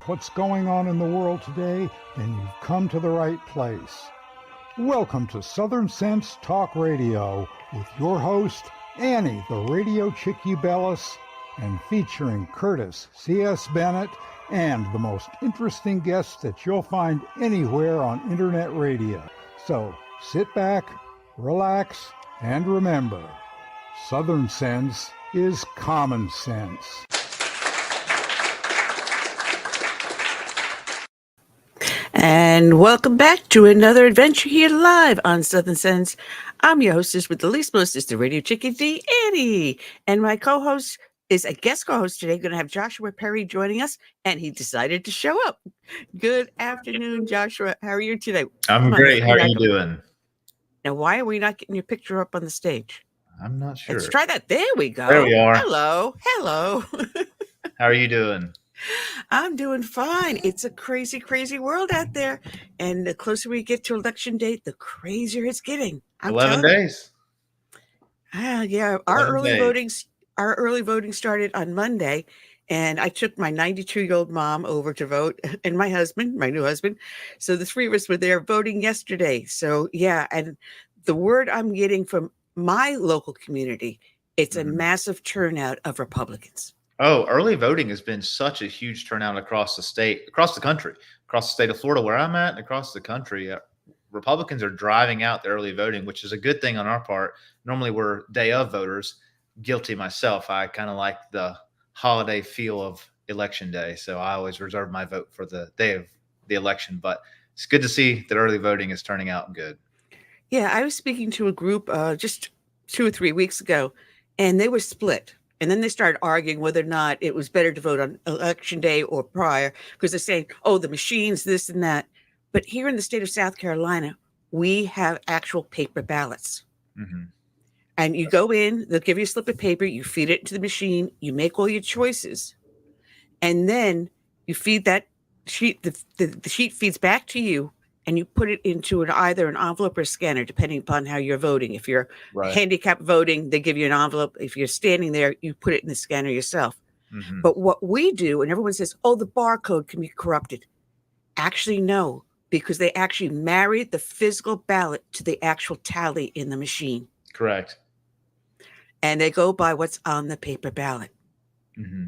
what's going on in the world today, then you've come to the right place. Welcome to Southern Sense Talk Radio with your host, Annie, the Radio Chick-A-Dee, and featuring Curtis C.S. Bennett and the most interesting guests that you'll find anywhere on Internet radio. So sit back, relax, and remember, Southern Sense is common sense. And welcome back to another adventure here live on Southern Sense. I'm your hostess with the least mostest, the Radio Chick-A-Dee, Annie. And my co-host is a guest co-host today. Going to have Joshua Perry joining us, and he decided to show up. Good afternoon, Joshua. How are you today? I'm great. How are you doing? Now, why are we not getting your picture up on the stage? I'm not sure. Let's try that. There we go. There we are. Hello. How are you doing? I'm doing fine. It's a crazy, crazy world out there. And the closer we get to election day, the crazier it's getting. 11 days. Yeah. Our early voting started on Monday. And I took my 92-year-old mom over to vote and my husband, my new husband. So the three of us were there voting yesterday. So, yeah. And the word I'm getting from my local community, it's a massive turnout of Republicans. Oh, early voting has been such a huge turnout across the state, across the country, across the state of Florida, where I'm at, and across the country. Republicans are driving out the early voting, which is a good thing on our part. Normally, we're day of voters. Guilty myself. I kind of like the holiday feel of election day, so I always reserve my vote for the day of the election. But it's good to see that early voting is turning out good. Yeah, I was speaking to a group just 2 or 3 weeks ago, and they were split. And then they started arguing whether or not it was better to vote on election day or prior, because they're saying, oh, the machines, this and that. But here in the state of South Carolina, we have actual paper ballots. Mm-hmm. And you go in, they'll give you a slip of paper, you feed it into the machine, you make all your choices. And then you feed that sheet, the sheet feeds back to you, and you put it into either an envelope or a scanner, depending upon how you're voting. If you're handicapped voting, they give you an envelope. If you're standing there, you put it in the scanner yourself. Mm-hmm. But what we do, and everyone says, oh, the barcode can be corrupted. Actually, no, because they actually married the physical ballot to the actual tally in the machine. Correct. And they go by what's on the paper ballot. Mm-hmm.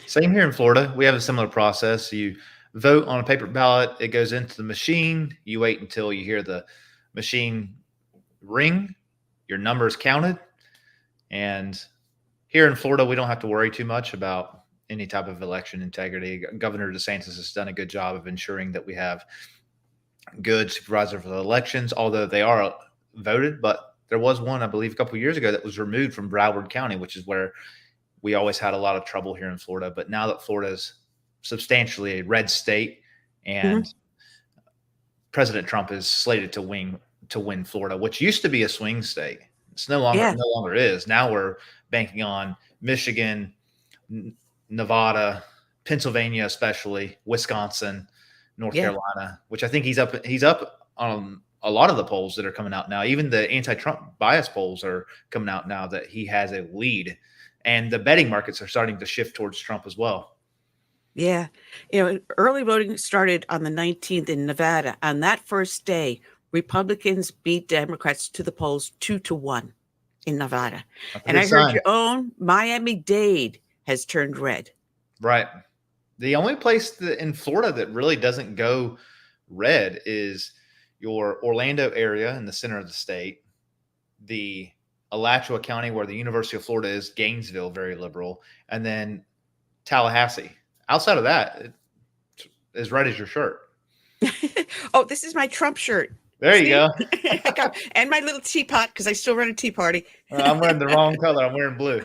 Same here in Florida. We have a similar process. You vote on a paper ballot. It goes into the machine. You wait until you hear the machine ring. Your number is counted. And here in Florida, we don't have to worry too much about any type of election integrity. Governor DeSantis has done a good job of ensuring that we have good supervisor for the elections, although they are voted. But there was one, I believe, a couple of years ago that was removed from Broward County, which is where we always had a lot of trouble here in Florida. But now that Florida's substantially a red state, and President Trump is slated to win Florida, which used to be a swing state. It's no longer is. Now we're banking on Michigan, Nevada, Pennsylvania, especially Wisconsin, North Carolina, which I think he's up on a lot of the polls that are coming out now. Even the anti-Trump bias polls are coming out now that he has a lead, and the betting markets are starting to shift towards Trump as well. Yeah. Early voting started on the 19th in Nevada. On that first day, Republicans beat Democrats to the polls 2-1 in Nevada. And I heard your own Miami-Dade has turned red. Right. The only place in Florida that really doesn't go red is your Orlando area in the center of the state, the Alachua County where the University of Florida is, Gainesville, very liberal, and then Tallahassee. Outside of that, it's as red as your shirt. Oh, this is my Trump shirt. There you go. And my little teapot, because I still run a tea party. I'm wearing the wrong color. I'm wearing blue.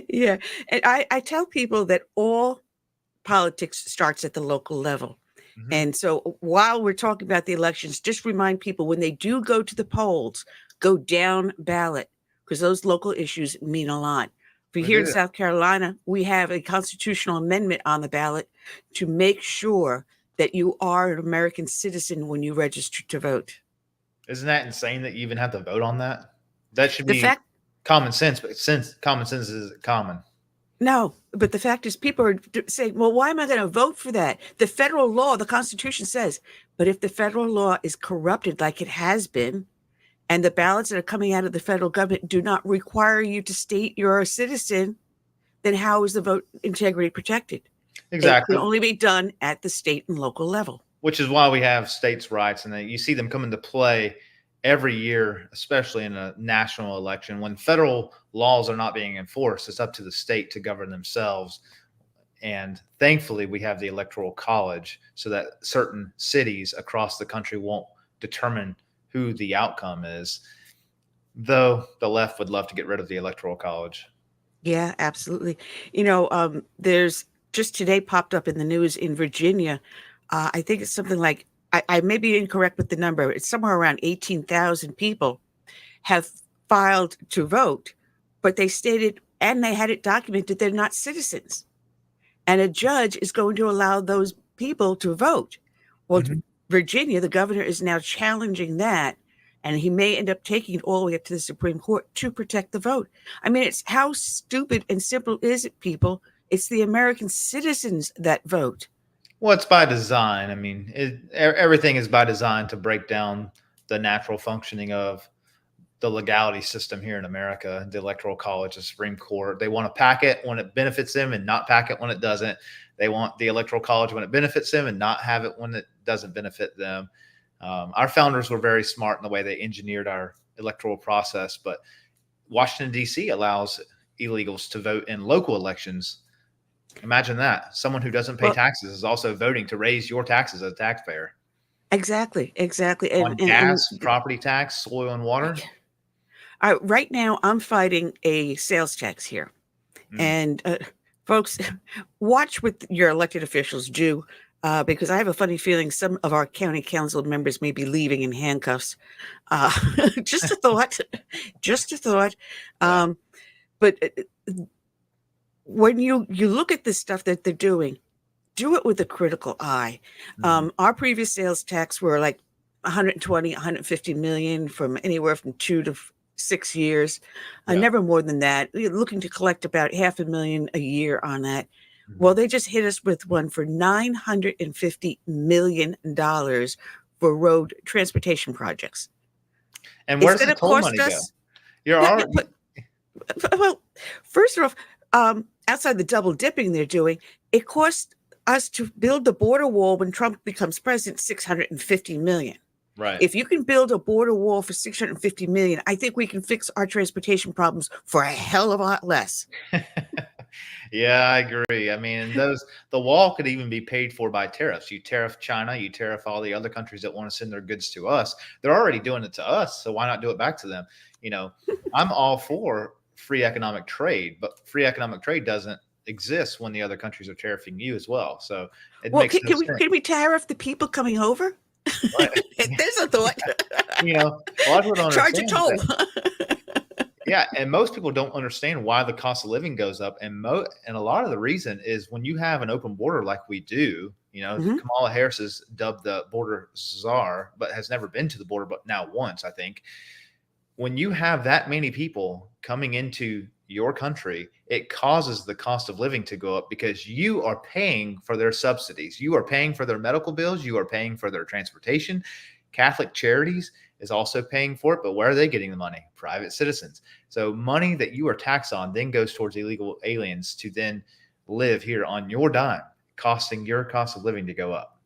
Yeah. And I tell people that all politics starts at the local level. Mm-hmm. And so while we're talking about the elections, just remind people when they do go to the polls, go down ballot, because those local issues mean a lot. For here in South Carolina, we have a constitutional amendment on the ballot to make sure that you are an American citizen when you register to vote. Isn't that insane that you even have to vote on that? That should be common sense, but since common sense is common. No, but the fact is, people are saying, well, why am I going to vote for that? The federal law, the Constitution says, but if the federal law is corrupted like it has been, and the ballots that are coming out of the federal government do not require you to state you're a citizen, then how is the vote integrity protected? It can Exactly. only be done at the state and local level. Which is why we have states' rights, and you see them come into play every year, especially in a national election. When federal laws are not being enforced, it's up to the state to govern themselves. And thankfully, we have the Electoral College so that certain cities across the country won't determine who the outcome is, though the left would love to get rid of the Electoral College. Yeah, absolutely. There's just today popped up in the news in Virginia. I think it's something like, I may be incorrect with the number. It's somewhere around 18,000 people have filed to vote, but they stated, and they had it documented, they're not citizens. And a judge is going to allow those people to vote. Well, Virginia, the governor is now challenging that, and he may end up taking it all the way up to the Supreme Court to protect the vote. I mean, it's how stupid and simple is it, people? It's the American citizens that vote. Well, it's by design. I mean, everything is by design to break down the natural functioning of the legality system here in America. The Electoral College, the Supreme Court, they want to pack it when it benefits them and not pack it when it doesn't. They want the Electoral College when it benefits them and not have it when it doesn't benefit them. Our founders were very smart in the way they engineered our electoral process, but Washington, D.C. allows illegals to vote in local elections. Imagine that. Someone who doesn't pay taxes is also voting to raise your taxes as a taxpayer. Exactly. On gas, property tax, soil and water. Right now, I'm fighting a sales tax here. And folks, watch what your elected officials do, because I have a funny feeling some of our county council members may be leaving in handcuffs. Just a thought. Just a thought. But when you look at the stuff that they're doing, do it with a critical eye. Our previous sales tax were like 120, 150 million from anywhere from 2 to 6 years, never more than that. We're looking to collect about $500,000 a year on that. Well, they just hit us with one for $950 million for road transportation projects. And where's the toll money go? You're already... Well, first off, outside the double dipping they're doing, it cost us to build the border wall when Trump becomes president $650 million. Right. If you can build a border wall for $650 million, I think we can fix our transportation problems for a hell of a lot less. Yeah, I agree. I mean, the wall could even be paid for by tariffs. You tariff China, you tariff all the other countries that want to send their goods to us. They're already doing it to us, so why not do it back to them? I'm all for free economic trade, but free economic trade doesn't exist when the other countries are tariffing you as well. So it makes no sense. Can we tariff the people coming over? Right. There's a thought. A lot of people don't Charge a understand toll. Yeah, and most people don't understand why the cost of living goes up, and a lot of the reason is when you have an open border like we do. Kamala Harris is dubbed the border czar, but has never been to the border, but now once, I think. When you have that many people coming into your country, it causes the cost of living to go up because you are paying for their subsidies. You are paying for their medical bills. You are paying for their transportation. Catholic Charities is also paying for it, but where are they getting the money? Private citizens. So money that you are taxed on then goes towards illegal aliens to then live here on your dime, costing your cost of living to go up.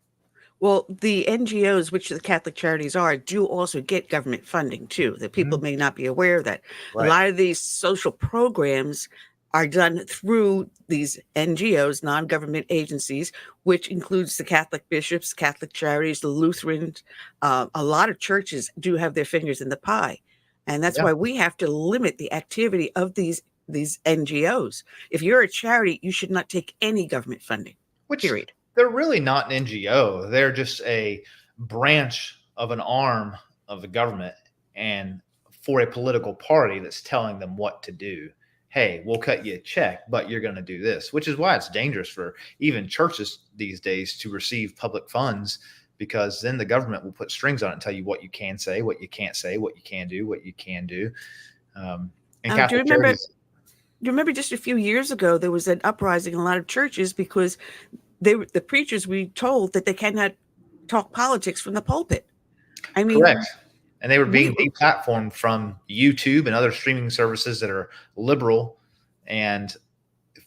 Well, the NGOs, which the Catholic Charities are, do also get government funding too. That people may not be aware of that. Right. A lot of these social programs are done through these NGOs, non-government agencies, which includes the Catholic bishops, Catholic Charities, the Lutherans. A lot of churches do have their fingers in the pie. And that's why we have to limit the activity of these NGOs. If you're a charity, you should not take any government funding, period. They're really not an NGO. They're just a branch of an arm of the government and for a political party that's telling them what to do. Hey, we'll cut you a check, but you're going to do this, which is why it's dangerous for even churches these days to receive public funds, because then the government will put strings on it and tell you what you can say, what you can't say, what you can do, what you can do. And Catholic Charities. you remember just a few years ago, there was an uprising in a lot of churches because the preachers were told that they cannot talk politics from the pulpit. I mean, Correct. And they were being we, deplatformed from YouTube and other streaming services that are liberal and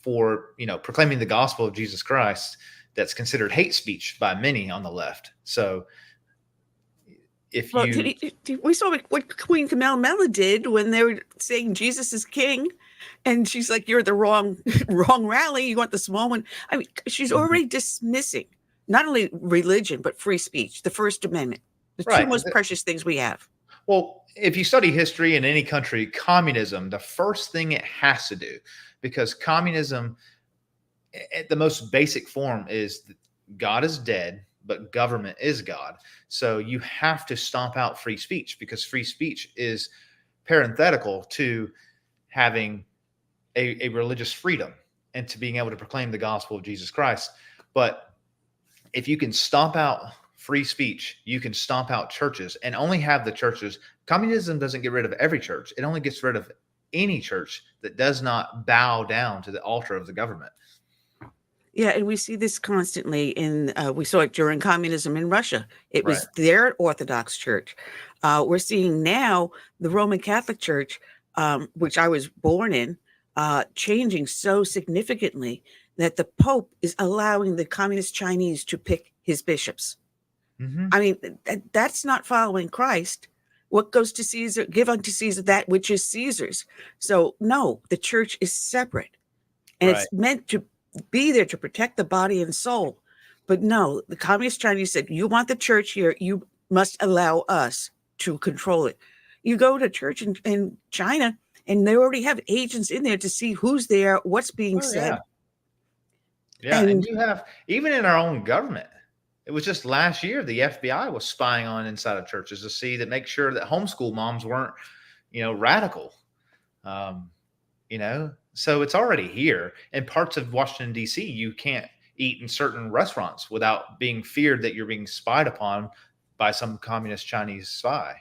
for, proclaiming the gospel of Jesus Christ that's considered hate speech by many on the left. So if well, you we saw what Queen Kamala did when they were saying Jesus is king. And she's like, you're the wrong rally. You want the small one. I mean, she's already dismissing not only religion, but free speech, the First Amendment, the two right. most precious things we have. Well, if you study history in any country, communism, the first thing it has to do, because communism at the most basic form is God is dead, but government is God. So you have to stomp out free speech because free speech is parenthetical to having a religious freedom and to being able to proclaim the gospel of Jesus Christ. But if you can stomp out free speech, you can stomp out churches and only have the churches. Communism doesn't get rid of every church. It only gets rid of any church that does not bow down to the altar of the government. Yeah, and we see this constantly we saw it during communism in Russia. It was Right. their Orthodox church. We're seeing now the Roman Catholic Church, which I was born in, changing so significantly that the Pope is allowing the communist Chinese to pick his bishops. Mm-hmm. I mean, that's not following Christ. What goes to Caesar, give unto Caesar that which is Caesar's. So no, the church is separate. And Right. it's meant to be there to protect the body and soul. But no, the communist Chinese said, you want the church here, you must allow us to control it. You go to church in China, and they already have agents in there to see who's there, what's being said. Yeah. And you have, even in our own government, it was just last year, the FBI was spying on inside of churches to see that, make sure that homeschool moms weren't, radical. So it's already here. In parts of Washington, D.C., you can't eat in certain restaurants without being feared that you're being spied upon by some communist Chinese spy.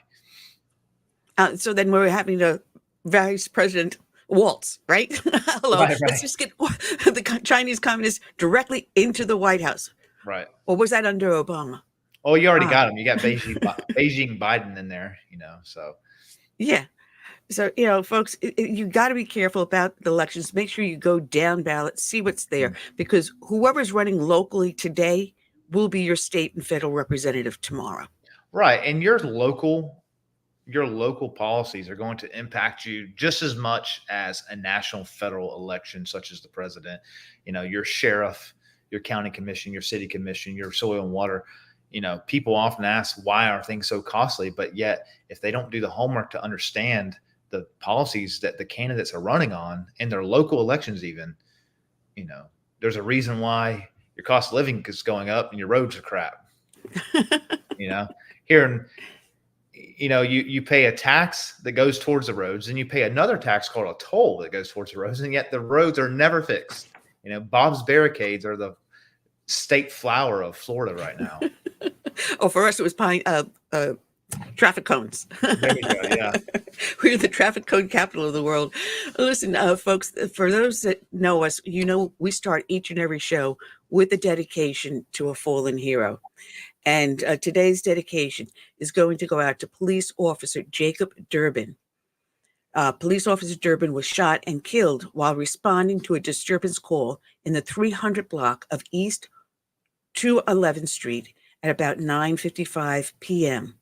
So then we're having a Vice President waltz, right? Hello, Right. let's just get the Chinese communists directly into the White House. Right. Or was that under Obama? Oh, you already got them. You got Beijing Biden in there, so. Yeah. So, folks, you got to be careful about the elections. Make sure you go down ballot, see what's there, because whoever's running locally today will be your state and federal representative tomorrow. Right. And your local policies are going to impact you just as much as a national federal election, such as the president, your sheriff, your county commission, your city commission, your soil and water. People often ask, why are things so costly? But yet, if they don't do the homework to understand the policies that the candidates are running on in their local elections, even, there's a reason why your cost of living is going up and your roads are crap. Here you pay a tax that goes towards the roads, and you pay another tax called a toll that goes towards the roads, and yet the roads are never fixed. Bob's Barricades are the state flower of Florida right now. Oh, for us, it was traffic cones. There you go, yeah. We're the traffic cone capital of the world. Listen, folks, for those that know us, we start each and every show with a dedication to a fallen hero. And today's dedication is going to go out to Police Officer Jacob Derbin. Police Officer Derbin was shot and killed while responding to a disturbance call in the 300 block of East 211th Street at about 9:55 p.m.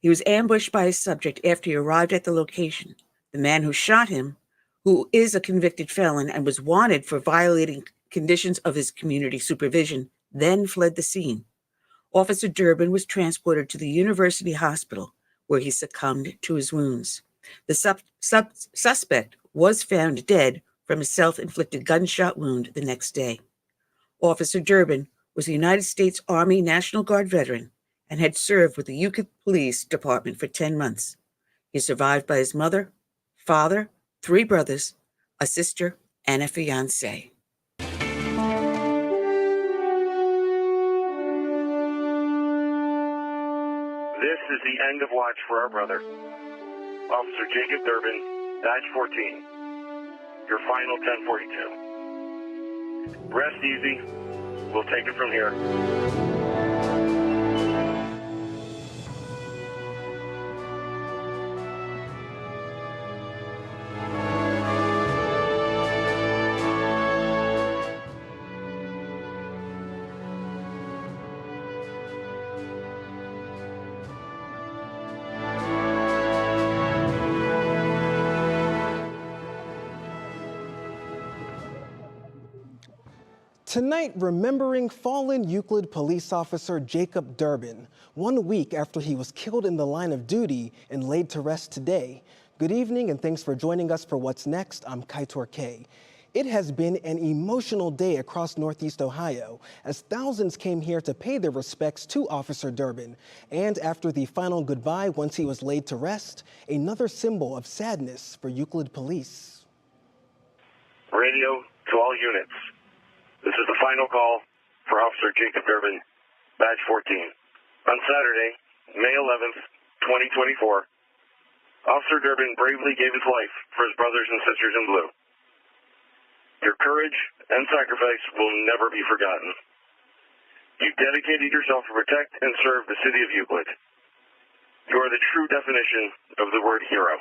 He was ambushed by a subject after he arrived at the location. The man who shot him, who is a convicted felon and was wanted for violating conditions of his community supervision, then fled the scene. Officer Derbin was transported to the University Hospital, where he succumbed to his wounds. The suspect was found dead from a self-inflicted gunshot wound the next day. Officer Derbin was a United States Army National Guard veteran and had served with the Euclid Police Department for 10 months. He is survived by his mother, father, 3 brothers, a sister, and a fiancé. This is the end of watch for our brother. Officer Jacob Derbin, Badge 14. your final 1042. Rest easy. We'll take it from here. Tonight, remembering fallen Euclid police officer Jacob Derbin, 1 week after he was killed in the line of duty and laid to rest today. Good evening and thanks for joining us for What's Next. I'm Kaitor K. It has been an emotional day across Northeast Ohio as thousands came here to pay their respects to Officer Derbin. And after the final goodbye once he was laid to rest, another symbol of sadness for Euclid police. Radio to all units. This is the final call for Officer Jacob Derbin, Badge 14. On Saturday, May 11th, 2024, Officer Derbin bravely gave his life for his brothers and sisters in blue. Your courage and sacrifice will never be forgotten. You dedicated yourself to protect and serve the city of Euclid. You are the true definition of the word hero.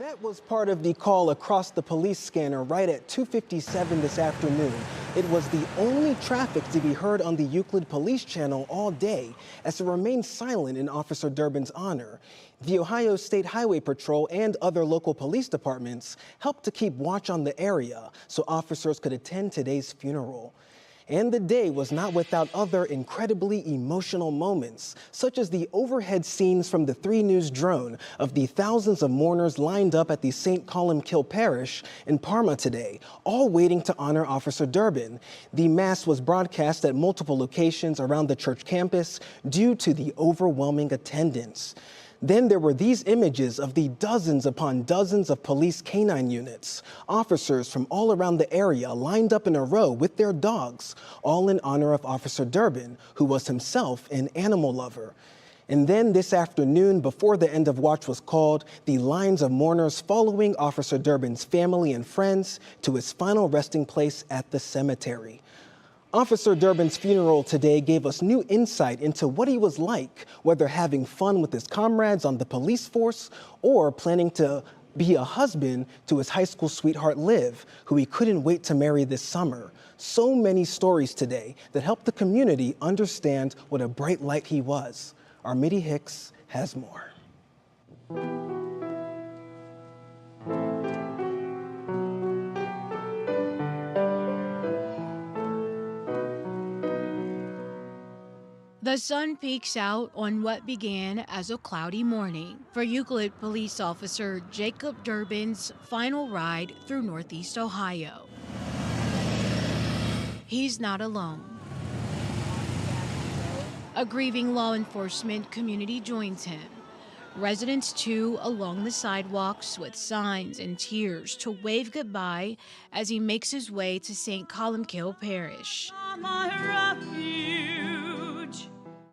That was part of the call across the police scanner right at 2:57 this afternoon. It was the only traffic to be heard on the Euclid Police Channel all day as it remained silent in Officer Derbin's honor. The Ohio State Highway Patrol and other local police departments helped to keep watch on the area so officers could attend today's funeral. And the day was not without other incredibly emotional moments, such as the overhead scenes from the 3 News drone of the thousands of mourners lined up at the St. Columbkill Parish in Parma today, all waiting to honor Officer Derbin. The mass was broadcast at multiple locations around the church campus due to the overwhelming attendance. Then there were these images of the dozens upon dozens of police canine units, officers from all around the area lined up in a row with their dogs, all in honor of Officer Derbin, who was himself an animal lover. And then this afternoon, before the end of watch was called, the lines of mourners following Officer Derbin's family and friends to his final resting place at the cemetery. Officer Derbin's funeral today gave us new insight into what he was like, whether having fun with his comrades on the police force or planning to be a husband to his high school sweetheart Liv, who he couldn't wait to marry this summer. So many stories today that helped the community understand what a bright light he was. Armidi Hicks has more. The sun peeks out on what began as a cloudy morning for Euclid police officer Jacob Derbin's final ride through Northeast Ohio. He's not alone. A grieving law enforcement community joins him. Residents too along the sidewalks with signs and tears to wave goodbye as he makes his way to St. Columbkill Parish.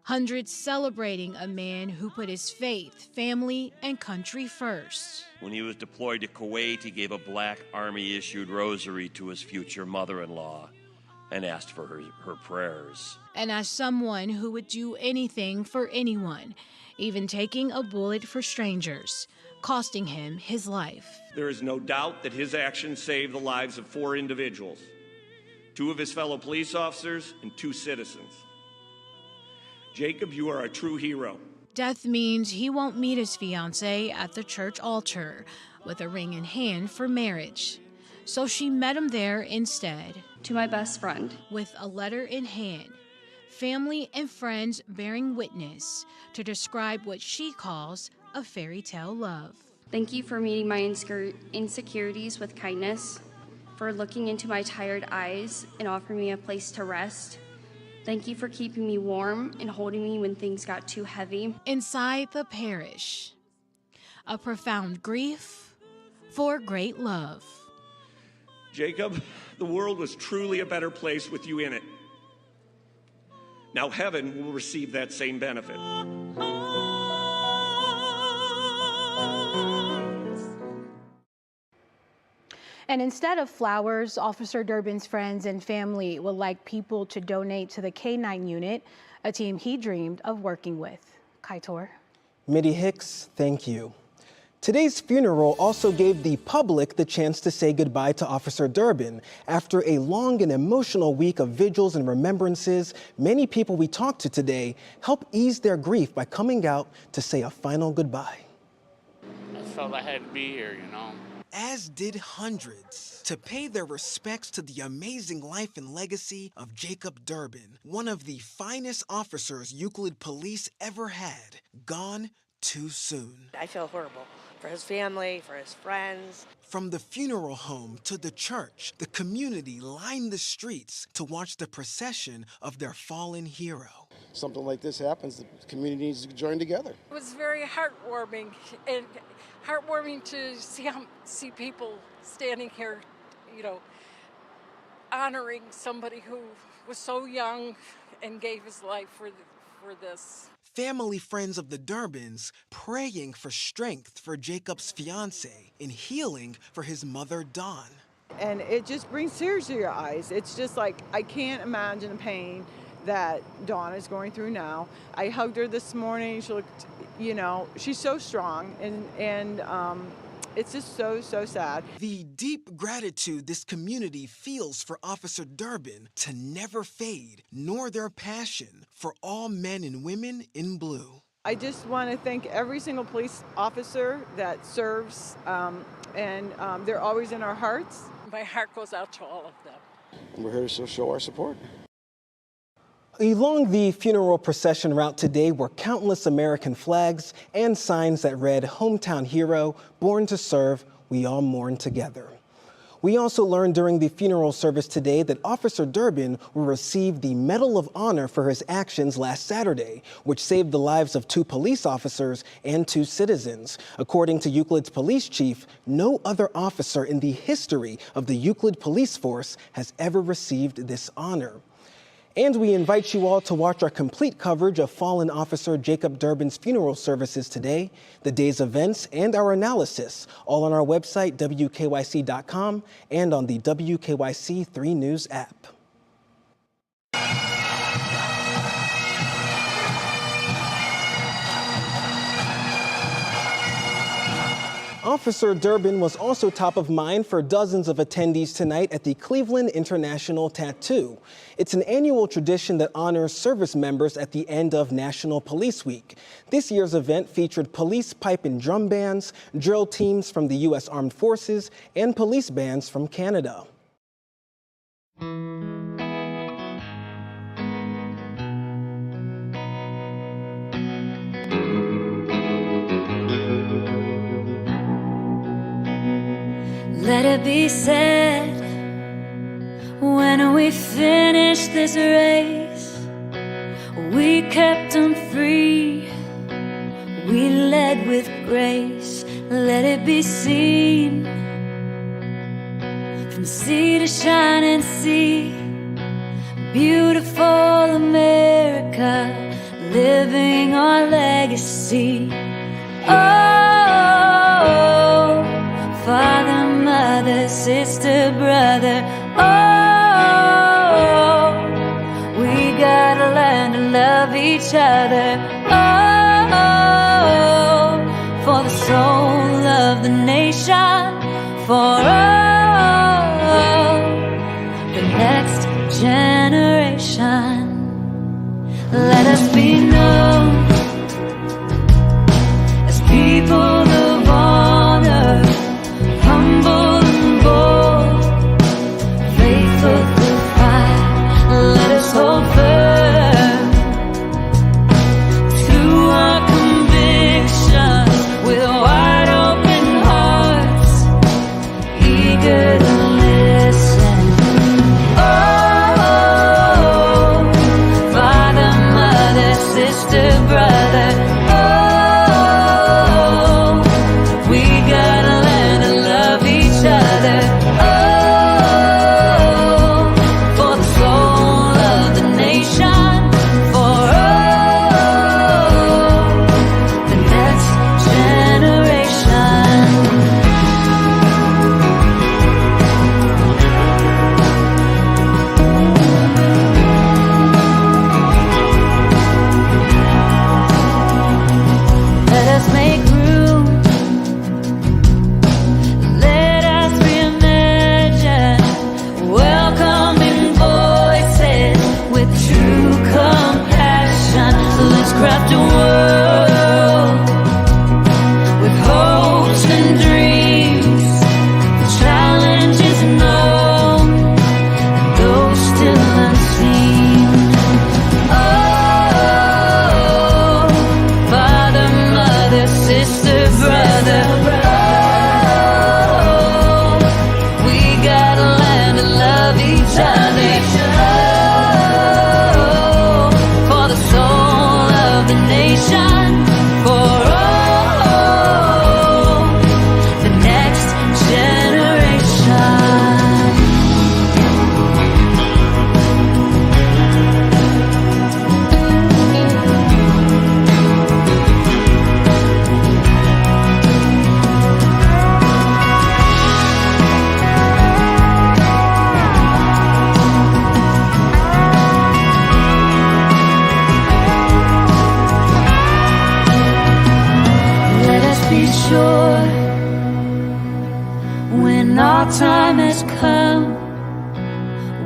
Hundreds celebrating a man who put his faith, family, and country first. When he was deployed to Kuwait, he gave a Black Army-issued rosary to his future mother-in-law and asked for her prayers. And as someone who would do anything for anyone, even taking a bullet for strangers, costing him his life. There is no doubt that his actions saved the lives of 4 individuals, 2 of his fellow police officers and 2 citizens. Jacob, you are a true hero. Death means he won't meet his fiancée at the church altar with a ring in hand for marriage. So she met him there instead. To my best friend. With a letter in hand. Family and friends bearing witness to describe what she calls a fairy tale love. Thank you for meeting my insecurities with kindness, for looking into my tired eyes and offering me a place to rest. Thank you for keeping me warm and holding me when things got too heavy. Inside the parish, a profound grief for great love. Jacob, the world was truly a better place with you in it. Now heaven will receive that same benefit. And instead of flowers, Officer Derbin's friends and family would like people to donate to the K-9 unit, a team he dreamed of working with. Kaitor. Mitty Hicks, thank you. Today's funeral also gave the public the chance to say goodbye to Officer Derbin. After a long and emotional week of vigils and remembrances, many people we talked to today helped ease their grief by coming out to say a final goodbye. I felt I had to be here, you know. As did hundreds, to pay their respects to the amazing life and legacy of Jacob Derbin, one of the finest officers Euclid Police ever had, gone too soon. I feel horrible for his family, for his friends. From the funeral home to the church, the community lined the streets to watch the procession of their fallen hero. Something like this happens, the community needs to join together. It was very heartwarming, and heartwarming to see people standing here, you know, honoring somebody who was so young and gave his life for this. Family friends of the Derbins praying for strength for Jacob's fiance and healing for his mother, Dawn. And it just brings tears to your eyes. It's just like, I can't imagine the pain that Dawn is going through now. I hugged her this morning. She looked, you know, she's so strong, and it's just so sad. The deep gratitude this community feels for Officer Derbin to never fade, nor their passion for all men and women in blue. I just want to thank every single police officer that serves, and they're always in our hearts. My heart goes out to all of them. And we're here to show our support. Along the funeral procession route today were countless American flags and signs that read, "Hometown Hero, Born to Serve, We All Mourn Together." We also learned during the funeral service today that Officer Derbin will receive the Medal of Honor for his actions last Saturday, which saved the lives of 2 police officers and 2 citizens. According to Euclid's police chief, no other officer in the history of the Euclid police force has ever received this honor. And we invite you all to watch our complete coverage of fallen officer Jacob Derbin's funeral services today, the day's events, and our analysis, all on our website, WKYC.com, and on the WKYC 3 News app. Officer Derbin was also top of mind for dozens of attendees tonight at the Cleveland International Tattoo. It's an annual tradition that honors service members at the end of National Police Week. This year's event featured police pipe and drum bands, drill teams from the U.S. Armed Forces, and police bands from Canada. Let it be said, when we finish this race, we kept them free, we led with grace. Let it be seen, from sea to shining sea, beautiful America, living our legacy. Oh, Father, mother, sister, brother, oh, we gotta learn to love each other, oh, for the soul of the nation, for the next generation. Let us be known as people of honor, humble and bold, faithful through fire. Let us hold firm to our convictions with wide open hearts, eager to listen. Oh,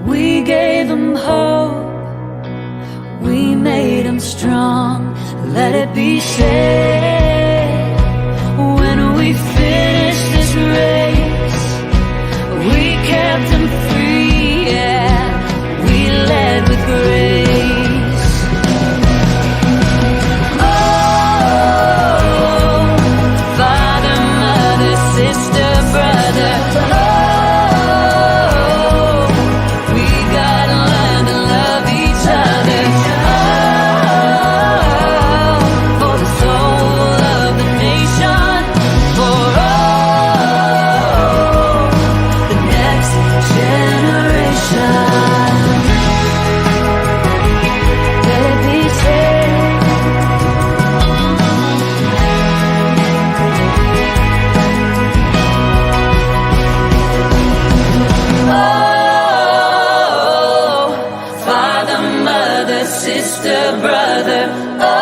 We gave them hope. We made them strong. Let it be said, when we finished this race, we kept them free, yeah. We led with grace. Oh, father, mother, sister, brother. Oh, we gotta learn to love each other. Oh, for the soul of the nation. For all the next generation. Let it be said. Oh, father, mother, sister, brother. Oh,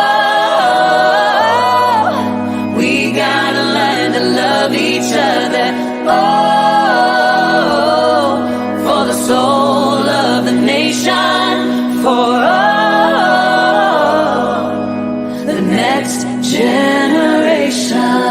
we gotta learn to love each other. Oh, for the soul of the nation. For all the next generation.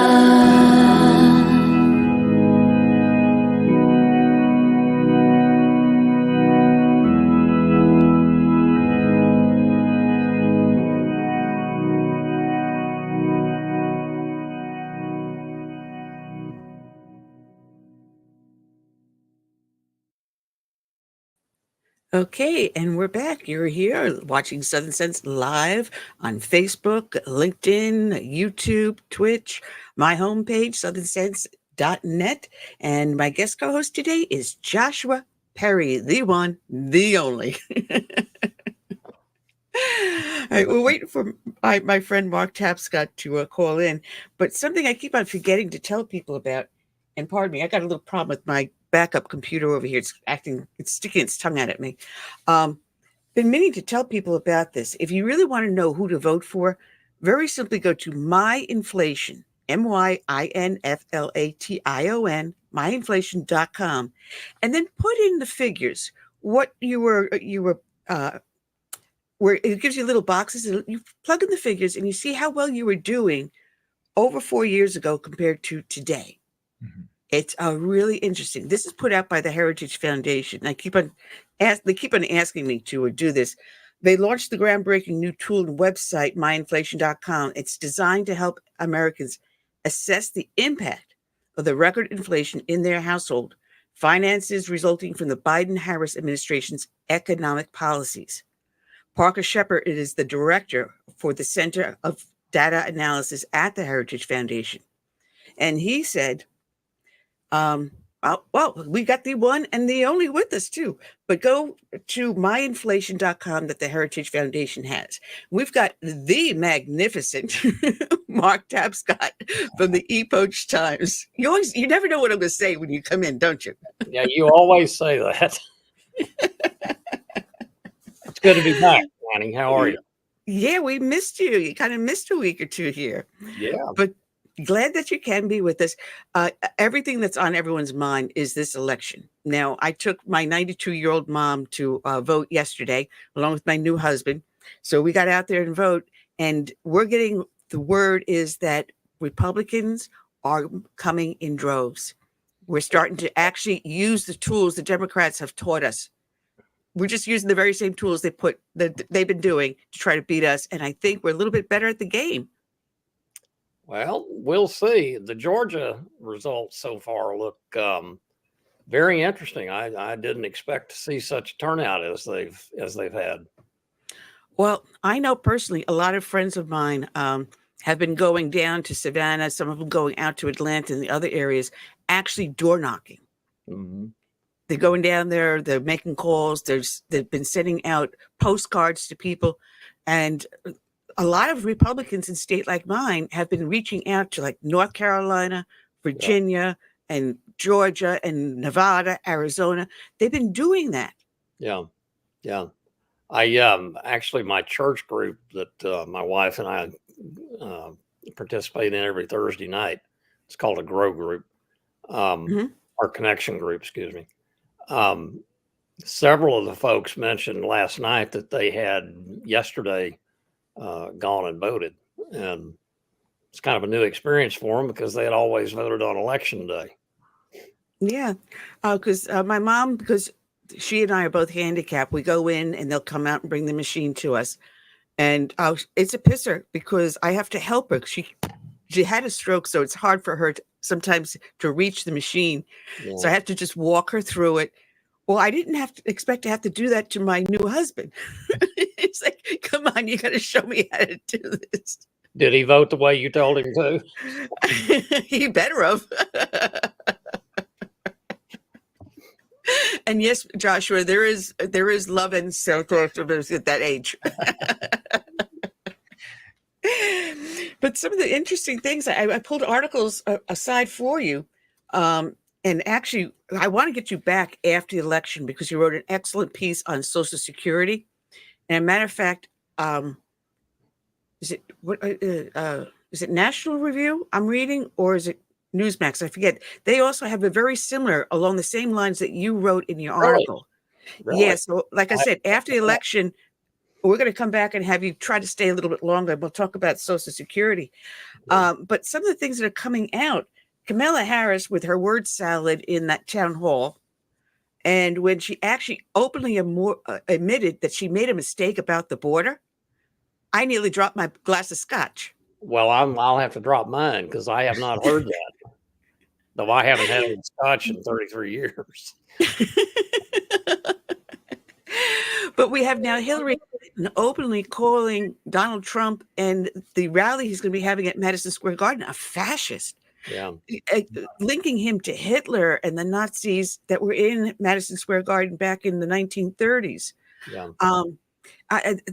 Okay, and we're back. You're here watching Southern Sense live on Facebook, LinkedIn, YouTube, Twitch, my homepage, southernsense.net. And my guest co-host today is Joshua Perry, the one, the only. All right, we're waiting for my friend Mark Tapscott to call in. But something I keep on forgetting to tell people about, and pardon me, I got a little problem with my backup computer over here. It's sticking its tongue out at me. Been meaning to tell people about this. If you really want to know who to vote for, very simply go to MyInflation, MyInflation, myinflation.com, and then put in the figures, what you were where it gives you little boxes, and you plug in the figures and you see how well you were doing over 4 years ago compared to today. Mm-hmm. It's really interesting. This is put out by the Heritage Foundation. They keep on asking me to do this. They launched the groundbreaking new tool and website, myinflation.com. It's designed to help Americans assess the impact of the record inflation in their household, finances resulting from the Biden-Harris administration's economic policies. Parker Shepard is the director for the Center of Data Analysis at the Heritage Foundation. And he said, well, we got the one and the only with us too, but go to myinflation.com that the Heritage Foundation has. We've got the magnificent Mark Tapscott from the Epoch Times. You never know what I'm going to say when you come in, don't you? Yeah, you always say that. It's good to be back, Annie. How are you? Yeah, we missed you. You kind of missed a week or two here. Yeah. But glad that you can be with us. Everything that's on everyone's mind is this election. Now, I took my 92-year-old mom to vote yesterday, along with my new husband. So we got out there and vote, and we're getting the word is that Republicans are coming in droves. We're starting to actually use the tools the Democrats have taught us. We're just using the very same tools they've been doing to try to beat us. And I think we're a little bit better at the game. Well, we'll see. The Georgia results so far look very interesting. I didn't expect to see such turnout as they've had. Well, I know personally, a lot of friends of mine have been going down to Savannah, some of them going out to Atlanta and the other areas, actually door knocking. Mm-hmm. They're going down there, they're making calls, they've been sending out postcards to people. And a lot of Republicans in state like mine have been reaching out to like North Carolina, Virginia, and Georgia, and Nevada, Arizona. They've been doing that. Yeah. Yeah. I actually, my church group that my wife and I participate in every Thursday night, it's called a Grow group, or connection group, excuse me. Several of the folks mentioned last night that they had yesterday gone and voted, and it's kind of a new experience for them because they had always voted on election day. Yeah, because my mom, because she and I are both handicapped, we go in and they'll come out and bring the machine to us. And it's a pisser because I have to help her. She had a stroke, so it's hard for her sometimes to reach the machine. Yeah. So I have to just walk her through it. Well, I didn't have to expect to have to do that to my new husband. It's like, come on, you got to show me how to do this. Did he vote the way you told him to? He better have. And yes, Joshua, there is love and self-worth at that age. But some of the interesting things, I pulled articles aside for you. And actually, I want to get you back after the election because you wrote an excellent piece on Social Security. And a matter of fact, is it National Review I'm reading, or is it Newsmax? I forget. They also have a very similar, along the same lines that you wrote in your article. Really? Yeah. So, like I said, after the election, we're going to come back and have you try to stay a little bit longer. We'll talk about Social Security. But some of the things that are coming out, Kamala Harris with her word salad in that town hall, and when she actually openly admitted that she made a mistake about the border, I nearly dropped my glass of scotch. Well, I'll have to drop mine because I have not heard that. Though I haven't had any scotch in 33 years. But we have now Hillary Clinton openly calling Donald Trump and the rally he's going to be having at Madison Square Garden a fascist. Yeah. Linking him to Hitler and the Nazis that were in Madison Square Garden back in the 1930s. Yeah.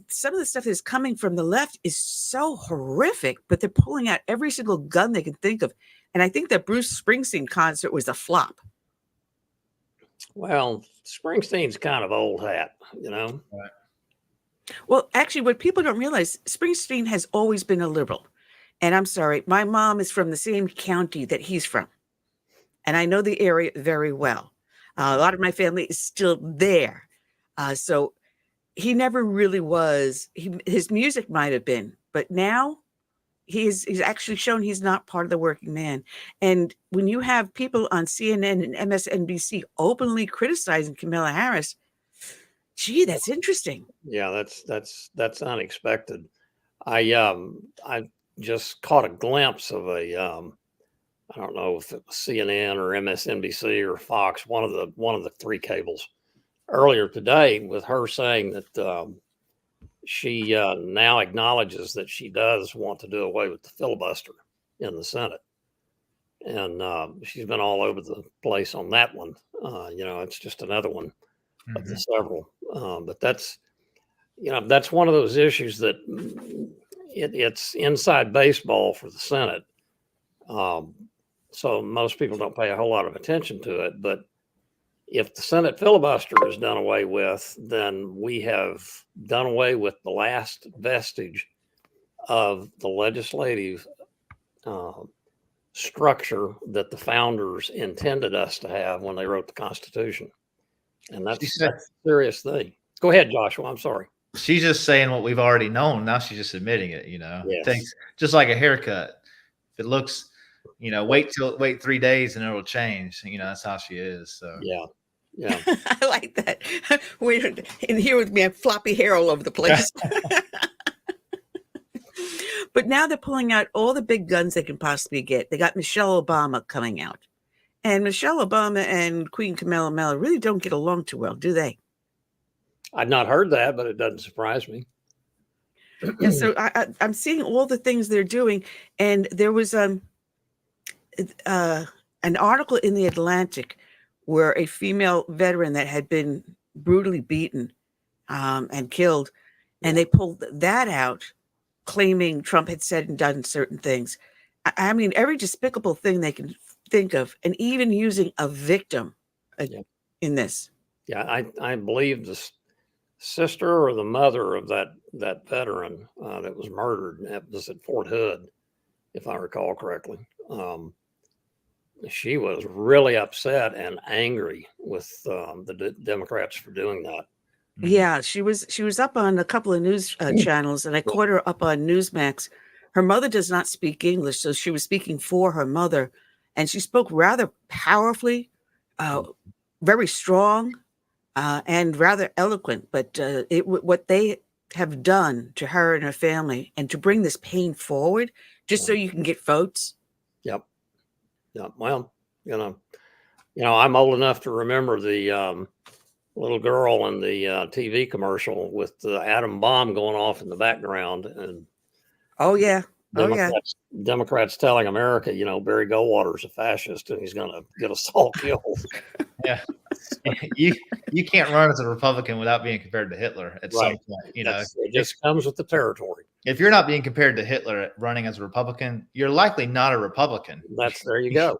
Some of the stuff that's coming from the left is so horrific, but they're pulling out every single gun they can think of. And I think that Bruce Springsteen concert was a flop. Well, Springsteen's kind of old hat, you know? Right. Well, actually, what people don't realize, Springsteen has always been a liberal. And I'm sorry, my mom is from the same county that he's from. And I know the area very well. A lot of my family is still there. So he never really was, his music might have been, but now he's actually shown he's not part of the working man. And when you have people on CNN and MSNBC openly criticizing Kamala Harris, gee, that's interesting. Yeah, that's unexpected. I just caught a glimpse of a I don't know if it was CNN or MSNBC or Fox, one of the three cables earlier today, with her saying that she now acknowledges that she does want to do away with the filibuster in the Senate. And she's been all over the place on that one. It's just another one of the several. But that's one of those issues that it's inside baseball for the Senate. So most people don't pay a whole lot of attention to it. But if the Senate filibuster is done away with, then we have done away with the last vestige of the legislative structure that the founders intended us to have when they wrote the Constitution. And that's a serious thing. Go ahead, Joshua. I'm sorry. She's just saying what we've already known. Now she's just admitting it, Yes. It takes, just like a haircut. If it looks, wait 3 days and it'll change. That's how she is. So yeah. I like that. Wait, and here with me, I have floppy hair all over the place. But now they're pulling out all the big guns they can possibly get. They got Michelle Obama coming out. And Michelle Obama and Queen Camilla really don't get along too well, do they? I'd not heard that, but it doesn't surprise me. Yeah, so I'm seeing all the things they're doing. And there was an article in The Atlantic where a female veteran that had been brutally beaten and killed, and they pulled that out, claiming Trump had said and done certain things. I mean, every despicable thing they can think of, and even using a victim in this. Yeah, I believe the sister or the mother of that veteran that was murdered, that was at Fort Hood, if I recall correctly. she was really upset and angry with the Democrats for doing that. Yeah, she was up on a couple of news channels, and I caught her up on Newsmax. Her mother does not speak English, so she was speaking for her mother, and she spoke rather powerfully, very strong, and rather eloquent. But what they have done to her and her family, and to bring this pain forward, just so you can get votes. Yep. Well, I'm old enough to remember the little girl in the TV commercial with the atom bomb going off in the background, and Democrats telling America, Barry Goldwater's a fascist and he's going to get us all killed. Yeah, you can't run as a Republican without being compared to Hitler at some point. It just comes with the territory. If you're not being compared to Hitler running as a Republican, you're likely not a Republican. There you go.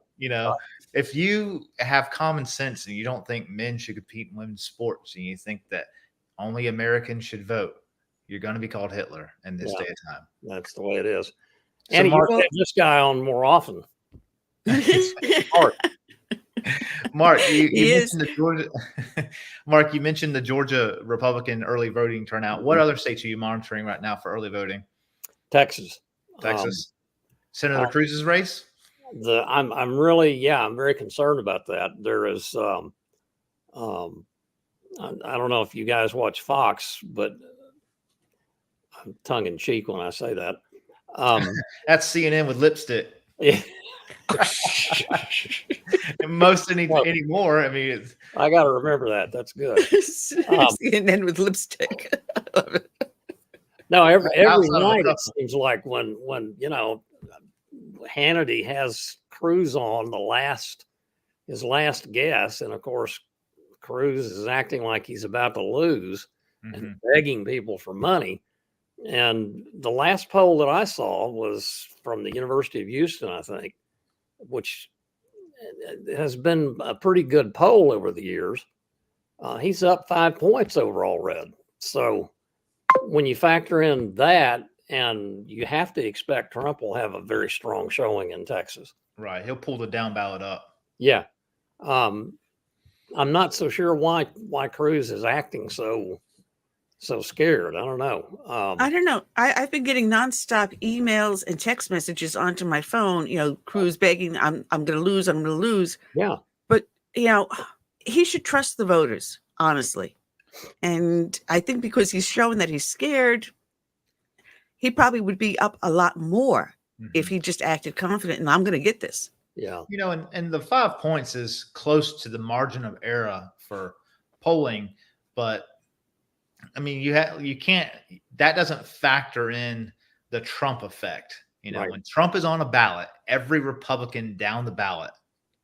If you have common sense and you don't think men should compete in women's sports, and you think that only Americans should vote, you're going to be called Hitler in this day of time. That's the way it is. So And you get this guy on more often. Mark, you mentioned the Georgia. Mark, you mentioned the Georgia Republican early voting turnout. What other states are you monitoring right now for early voting? Texas. Senator Cruz's race. I'm very concerned about that. There is, I don't know if you guys watch Fox, but I'm tongue in cheek when I say that. That's CNN with lipstick. Yeah. Anymore. I mean, I got to remember that. That's good. CNN with lipstick. No, every night it seems like when Hannity has Cruz on his last guess, and of course Cruz is acting like he's about to lose and begging people for money. And the last poll that I saw was from the University of Houston, I think, which has been a pretty good poll over the years. He's up 5 points overall red. So when you factor in that, and you have to expect Trump will have a very strong showing in Texas. Right. He'll pull the down ballot up. Yeah. I'm not so sure why Cruz is acting so scared. I don't know. I don't know. I've been getting nonstop emails and text messages onto my phone, Cruz begging, I'm going to lose. I'm going to lose. Yeah. But, he should trust the voters, honestly. And I think because he's showing that he's scared, he probably would be up a lot more if he just acted confident, and I'm going to get this. Yeah. And the 5 points is close to the margin of error for polling, but I mean, that doesn't factor in the Trump effect. When Trump is on a ballot, every Republican down the ballot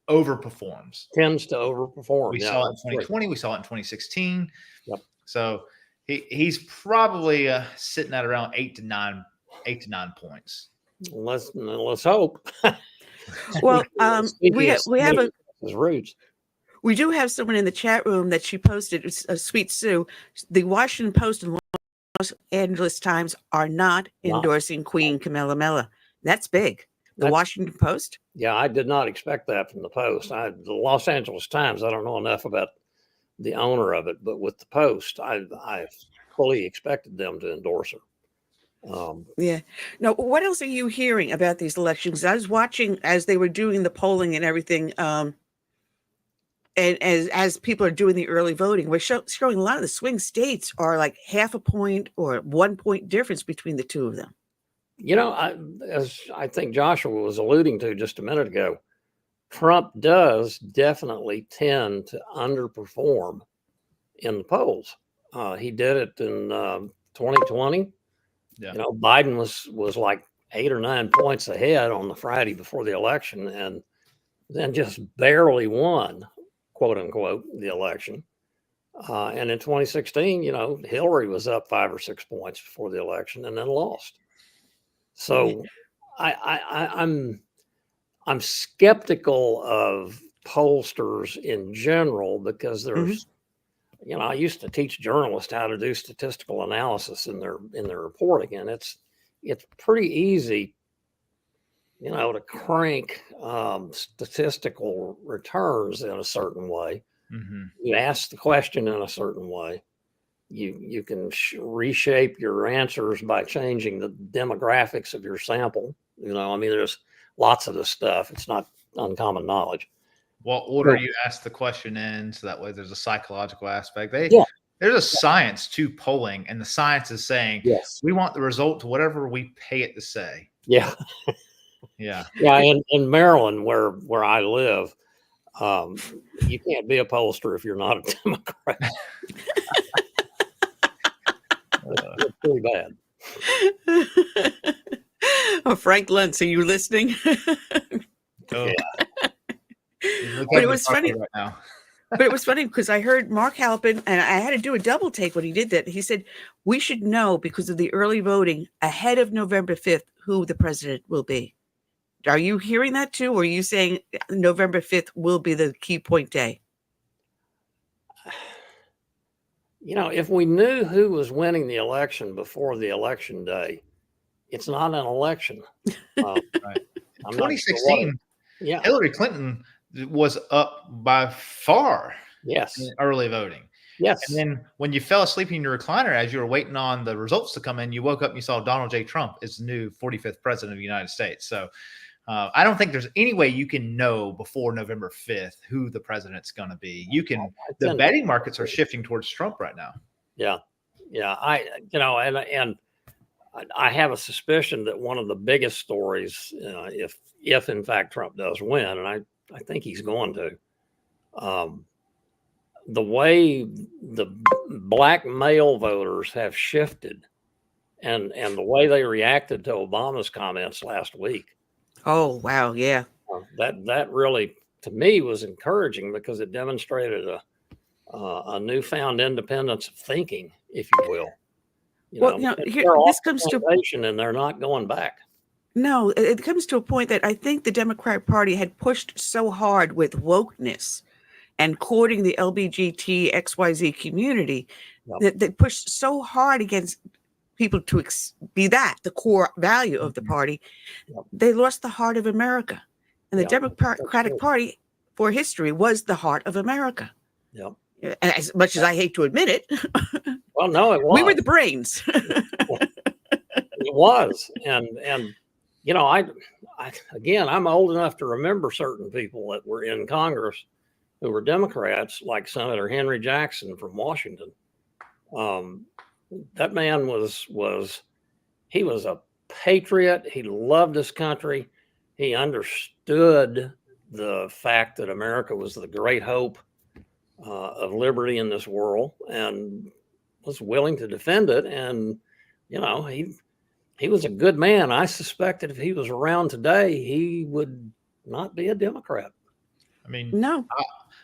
overperforms. Tends to overperform. We saw it in 2020. We saw it in 2016. Yep. So he's probably sitting at around 8 to 9 points. Let's hope. Well, we have his roots. We do have someone in the chat room that she posted. It's Sweet Sue. The Washington Post and Los Angeles Times are not endorsing Queen Camilla. That's big. The Washington Post? Yeah, I did not expect that from the Post. The Los Angeles Times, I don't know enough about the owner of it, but with the Post, I fully expected them to endorse her. Yeah. Now, what else are you hearing about these elections? I was watching as they were doing the polling and everything, and as people are doing the early voting, we're showing a lot of the swing states are like half a point or 1 point difference between the two of them. As I think Joshua was alluding to just a minute ago, Trump does definitely tend to underperform in the polls. He did it in 2020. Yeah. Biden was like 8 or 9 points ahead on the Friday before the election, and then just barely won, quote unquote, the election. And in 2016, Hillary was up 5 or 6 points before the election and then lost. So I'm skeptical of pollsters in general because there's, I used to teach journalists how to do statistical analysis in their reporting, and it's pretty easy to crank statistical returns in a certain way. Mm-hmm. You ask the question in a certain way. You can reshape your answers by changing the demographics of your sample. There's lots of this stuff. It's not uncommon knowledge. What order you ask the question in, so that way there's a psychological aspect. Yeah. There's a science to polling, and the science is saying, yes, we want the result to whatever we pay it to say. Yeah. Yeah. Yeah. In Maryland, where I live, you can't be a pollster if you're not a Democrat. It's pretty bad. Oh, Frank Luntz, are you listening? Oh. But it was funny. Right now. But it was funny because I heard Mark Halpin, and I had to do a double take when he did that. He said, we should know, because of the early voting ahead of November 5th, who the president will be. Are you hearing that too? Or are you saying November 5th will be the key point day? If we knew who was winning the election before the election day, it's not an election. Right. 2016, yeah. Hillary Clinton was up by far. Yes. In early voting. Yes. And then when you fell asleep in your recliner as you were waiting on the results to come in, you woke up and you saw Donald J. Trump as the new 45th president of the United States. So I don't think there's any way you can know before November 5th who the president's going to be. The betting markets are shifting towards Trump right now. Yeah. Yeah. And I have a suspicion that one of the biggest stories, if in fact Trump does win, and I think he's going to, the way the black male voters have shifted and the way they reacted to Obama's comments last week. Oh, wow. Yeah. That really, to me, was encouraging because it demonstrated a newfound independence of thinking, if you will. This comes to, and they're not going back. No, it comes to a point that I think the Democratic Party had pushed so hard with wokeness and courting the LBGT XYZ community that they pushed so hard against people to be the core value of the party. They lost the heart of America. And the Democratic Party, for history, was the heart of America. Yep. As much as I hate to admit it. Well, no, it was. We were the brains. It was. And I'm old enough to remember certain people that were in Congress who were Democrats, like Senator Henry Jackson from Washington. That man was a patriot. He loved his country. He understood the fact that America was the great hope of liberty in this world and was willing to defend it. And, he was a good man. I suspect that if he was around today, he would not be a Democrat. I mean, no,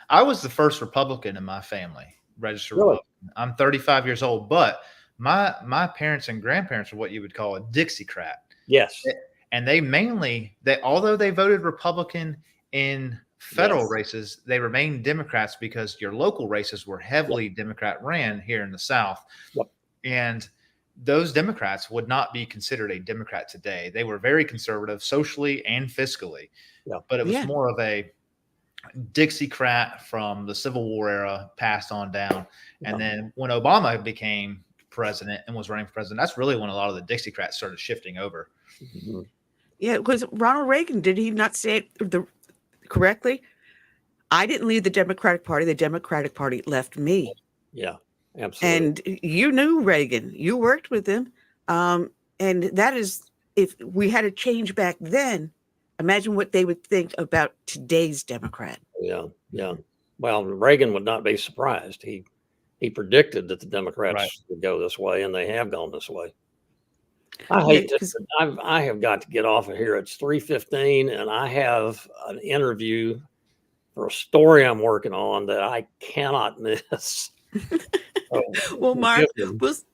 I was the first Republican in my family, registered Republican. I'm 35 years old, but my parents and grandparents are what you would call a Dixiecrat. Yes. And although they voted Republican in federal races, they remained Democrats because your local races were heavily Democrat ran here in the South. Yep. And those Democrats would not be considered a Democrat today. They were very conservative socially and fiscally, but it was more of a Dixiecrat from the Civil War era passed on down. And then when Obama became president and was running for president, that's really when a lot of the Dixiecrats started shifting over. Mm-hmm. Yeah, because Ronald Reagan, did he not say it correctly? I didn't leave the Democratic Party. The Democratic Party left me. Yeah, absolutely. And you knew Reagan. You worked with him. And that is, if we had a change back then, imagine what they would think about today's Democrat. Yeah, yeah. Well, Reagan would not be surprised. He predicted that the Democrats would go this way, and they have gone this way. I have got to get off of here. It's 3:15, and I have an interview for a story I'm working on that I cannot miss. Well, Mark,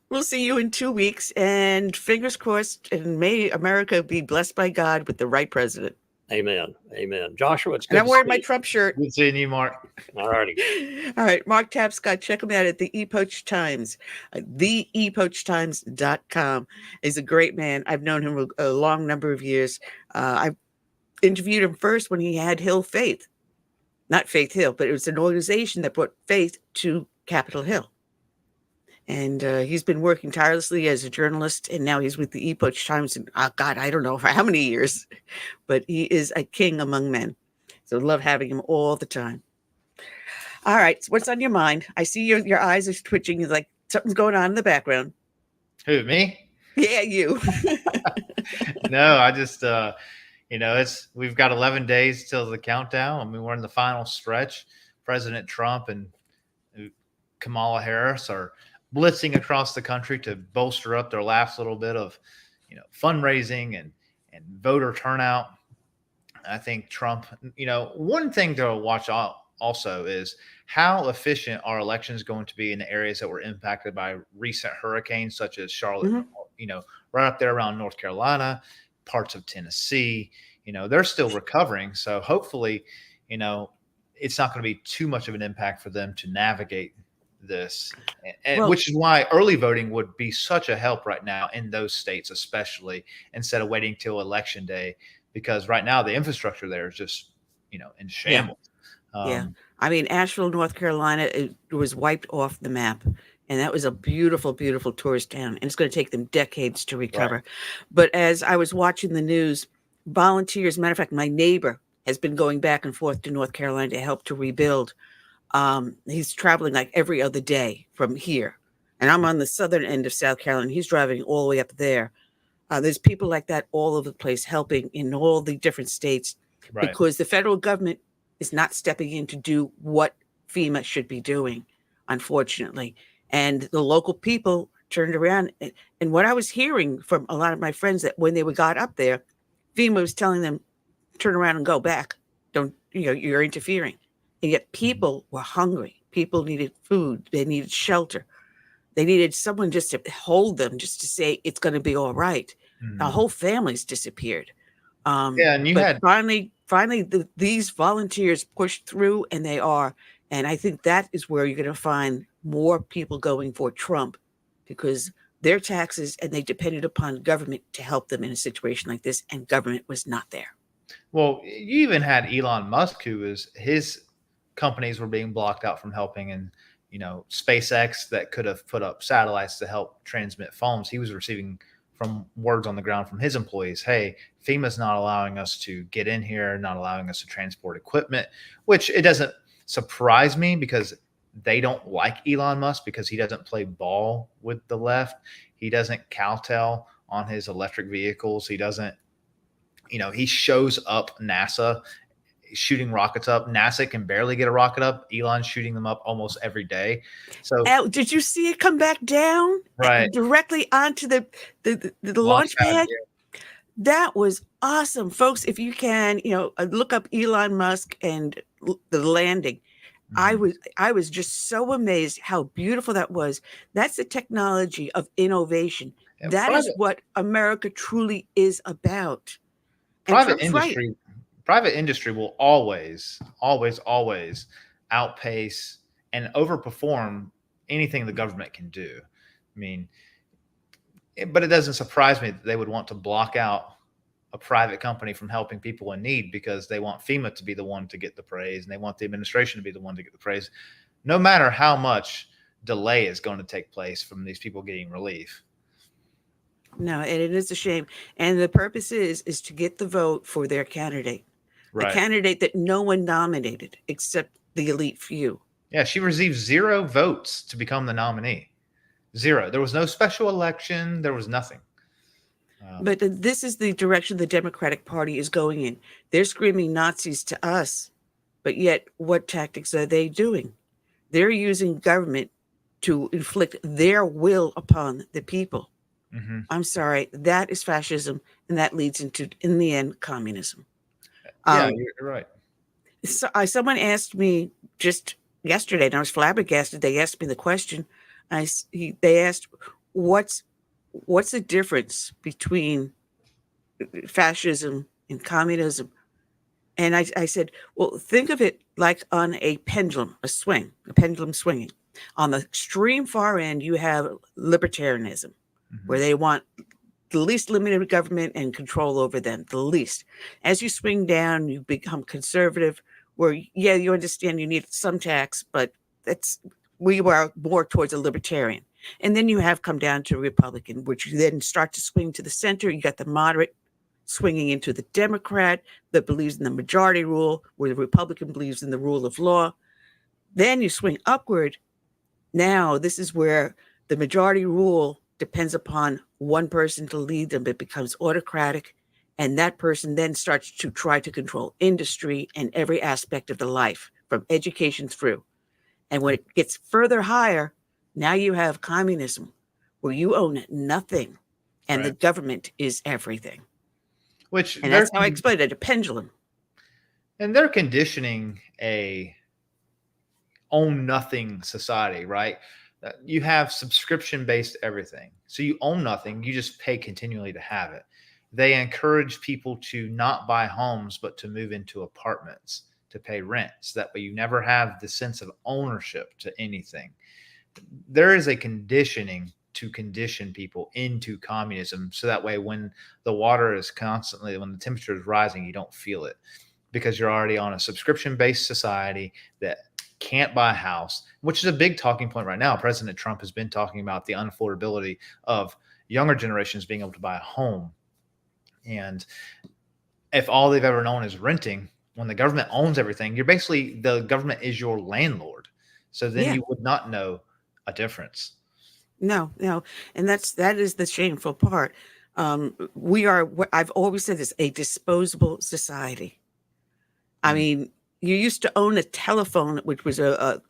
we'll see you in 2 weeks, and fingers crossed, and may America be blessed by God with the right president. Amen. Amen. Joshua, it's good. And I'm wearing my Trump shirt. Good seeing you, Mark. All righty. All right. Mark Tapscott, check him out at the Epoch Times. TheEpochTimes.com. He's a great man. I've known him a long number of years. I interviewed him first when he had Hill Faith. Not Faith Hill, but it was an organization that brought faith to Capitol Hill. And he's been working tirelessly as a journalist, and now he's with the Epoch Times. And God, I don't know for how many years, but he is a king among men. So love having him all the time. All right, so what's on your mind? I see your eyes are twitching. You're like something's going on in the background. Who, me? Yeah, you. No, I just, we've got 11 days till the countdown. I mean, we're in the final stretch. President Trump and Kamala Harris are blitzing across the country to bolster up their last little bit of, fundraising and voter turnout. I think Trump, one thing to watch also is how efficient are elections going to be in the areas that were impacted by recent hurricanes, such as Charlotte, right up there around North Carolina, parts of Tennessee. They're still recovering. So hopefully, it's not going to be too much of an impact for them to navigate this, which is why early voting would be such a help right now in those states, especially instead of waiting till election day, because right now the infrastructure there is just, in shambles. Yeah. I mean, Asheville, North Carolina, it was wiped off the map. And that was a beautiful, beautiful tourist town. And it's going to take them decades to recover. Right. But as I was watching the news, volunteers, matter of fact, my neighbor has been going back and forth to North Carolina to help to rebuild. He's traveling like every other day from here. And I'm on the southern end of South Carolina. He's driving all the way up there. There's people like that all over the place helping in all the different states, because the federal government is not stepping in to do what FEMA should be doing, unfortunately. And the local people turned around. And what I was hearing from a lot of my friends, that when they got up there, FEMA was telling them, turn around and go back. Don't, you're interfering. And yet people were hungry. People needed food. They needed shelter. They needed someone just to hold them, just to say it's going to be all right. The whole family's disappeared. And you had finally these volunteers pushed through, and they are. And I think that is where you're going to find more people going for Trump, because their taxes, and they depended upon government to help them in a situation like this, and government was not there. Well, you even had Elon Musk, his companies were being blocked out from helping, and SpaceX that could have put up satellites to help transmit phones. He was receiving from words on the ground from his employees, hey, FEMA's not allowing us to get in here, not allowing us to transport equipment, which it doesn't surprise me, because they don't like Elon Musk, because he doesn't play ball with the left. He doesn't kowtow on his electric vehicles. He doesn't, he shows up NASA shooting rockets up. NASA can barely get a rocket up. Elon's shooting them up almost every day. So did you see it come back down directly onto the launch pad? Yeah. That was awesome, folks. If you can, look up Elon Musk and the landing. I was just so amazed how beautiful that was. That's the technology of innovation. And that is what America truly is about. Private industry will always outpace and overperform anything the government can do. I mean, but it doesn't surprise me that they would want to block out a private company from helping people in need, because they want FEMA to be the one to get the praise, and they want the administration to be the one to get the praise, no matter how much delay is going to take place from these people getting relief. No, and it is a shame. And the purpose is to get the vote for their candidate. A candidate that no one nominated except the elite few. Yeah, she received 0 votes to become the nominee. 0. There was no special election. There was nothing. But this is the direction the Democratic Party is going in. They're screaming Nazis to us, but yet what tactics are they doing? They're using government to inflict their will upon the people. Mm-hmm. I'm sorry, that is fascism, and that leads into, in the end, communism. Yeah, you're right. So, someone asked me just yesterday, and I was flabbergasted. They asked me the question. They asked, what's the difference between fascism and communism? And I said, well, think of it like on a pendulum, a pendulum swinging. On the extreme far end, you have libertarianism, where they want the least limited government and control over them, the least. As you swing down, you become conservative, where, yeah, you understand you need some tax, but we are more towards a libertarian. And then you have come down to Republican, which you then start to swing to the center. You got the moderate swinging into the Democrat that believes in the majority rule, where the Republican believes in the rule of law. Then you swing upward. Now, this is where the majority rule depends upon one person to lead them. It becomes autocratic, and that person then starts to try to control industry and every aspect of the life, from education through. And when it gets further higher, now you have communism, where you own nothing, and the government is everything. And that's how I explain it, a pendulum. And they're conditioning a own nothing society, right? You have subscription-based everything. So you own nothing. You just pay continually to have it. They encourage people to not buy homes, but to move into apartments to pay rent. So that way you never have the sense of ownership to anything. There is a conditioning to condition people into communism. So that way when the water is constantly, when the temperature is rising, you don't feel it, because you're already on a subscription-based society that can't buy a house, which is a big talking point right now. President Trump has been talking about the unaffordability of younger generations being able to buy a home. And if all they've ever known is renting, when the government owns everything, the government is your landlord. So then you would not know a difference. No. And that is the shameful part. We are, I've always said this, a disposable society. I mean, you used to own a telephone, which was a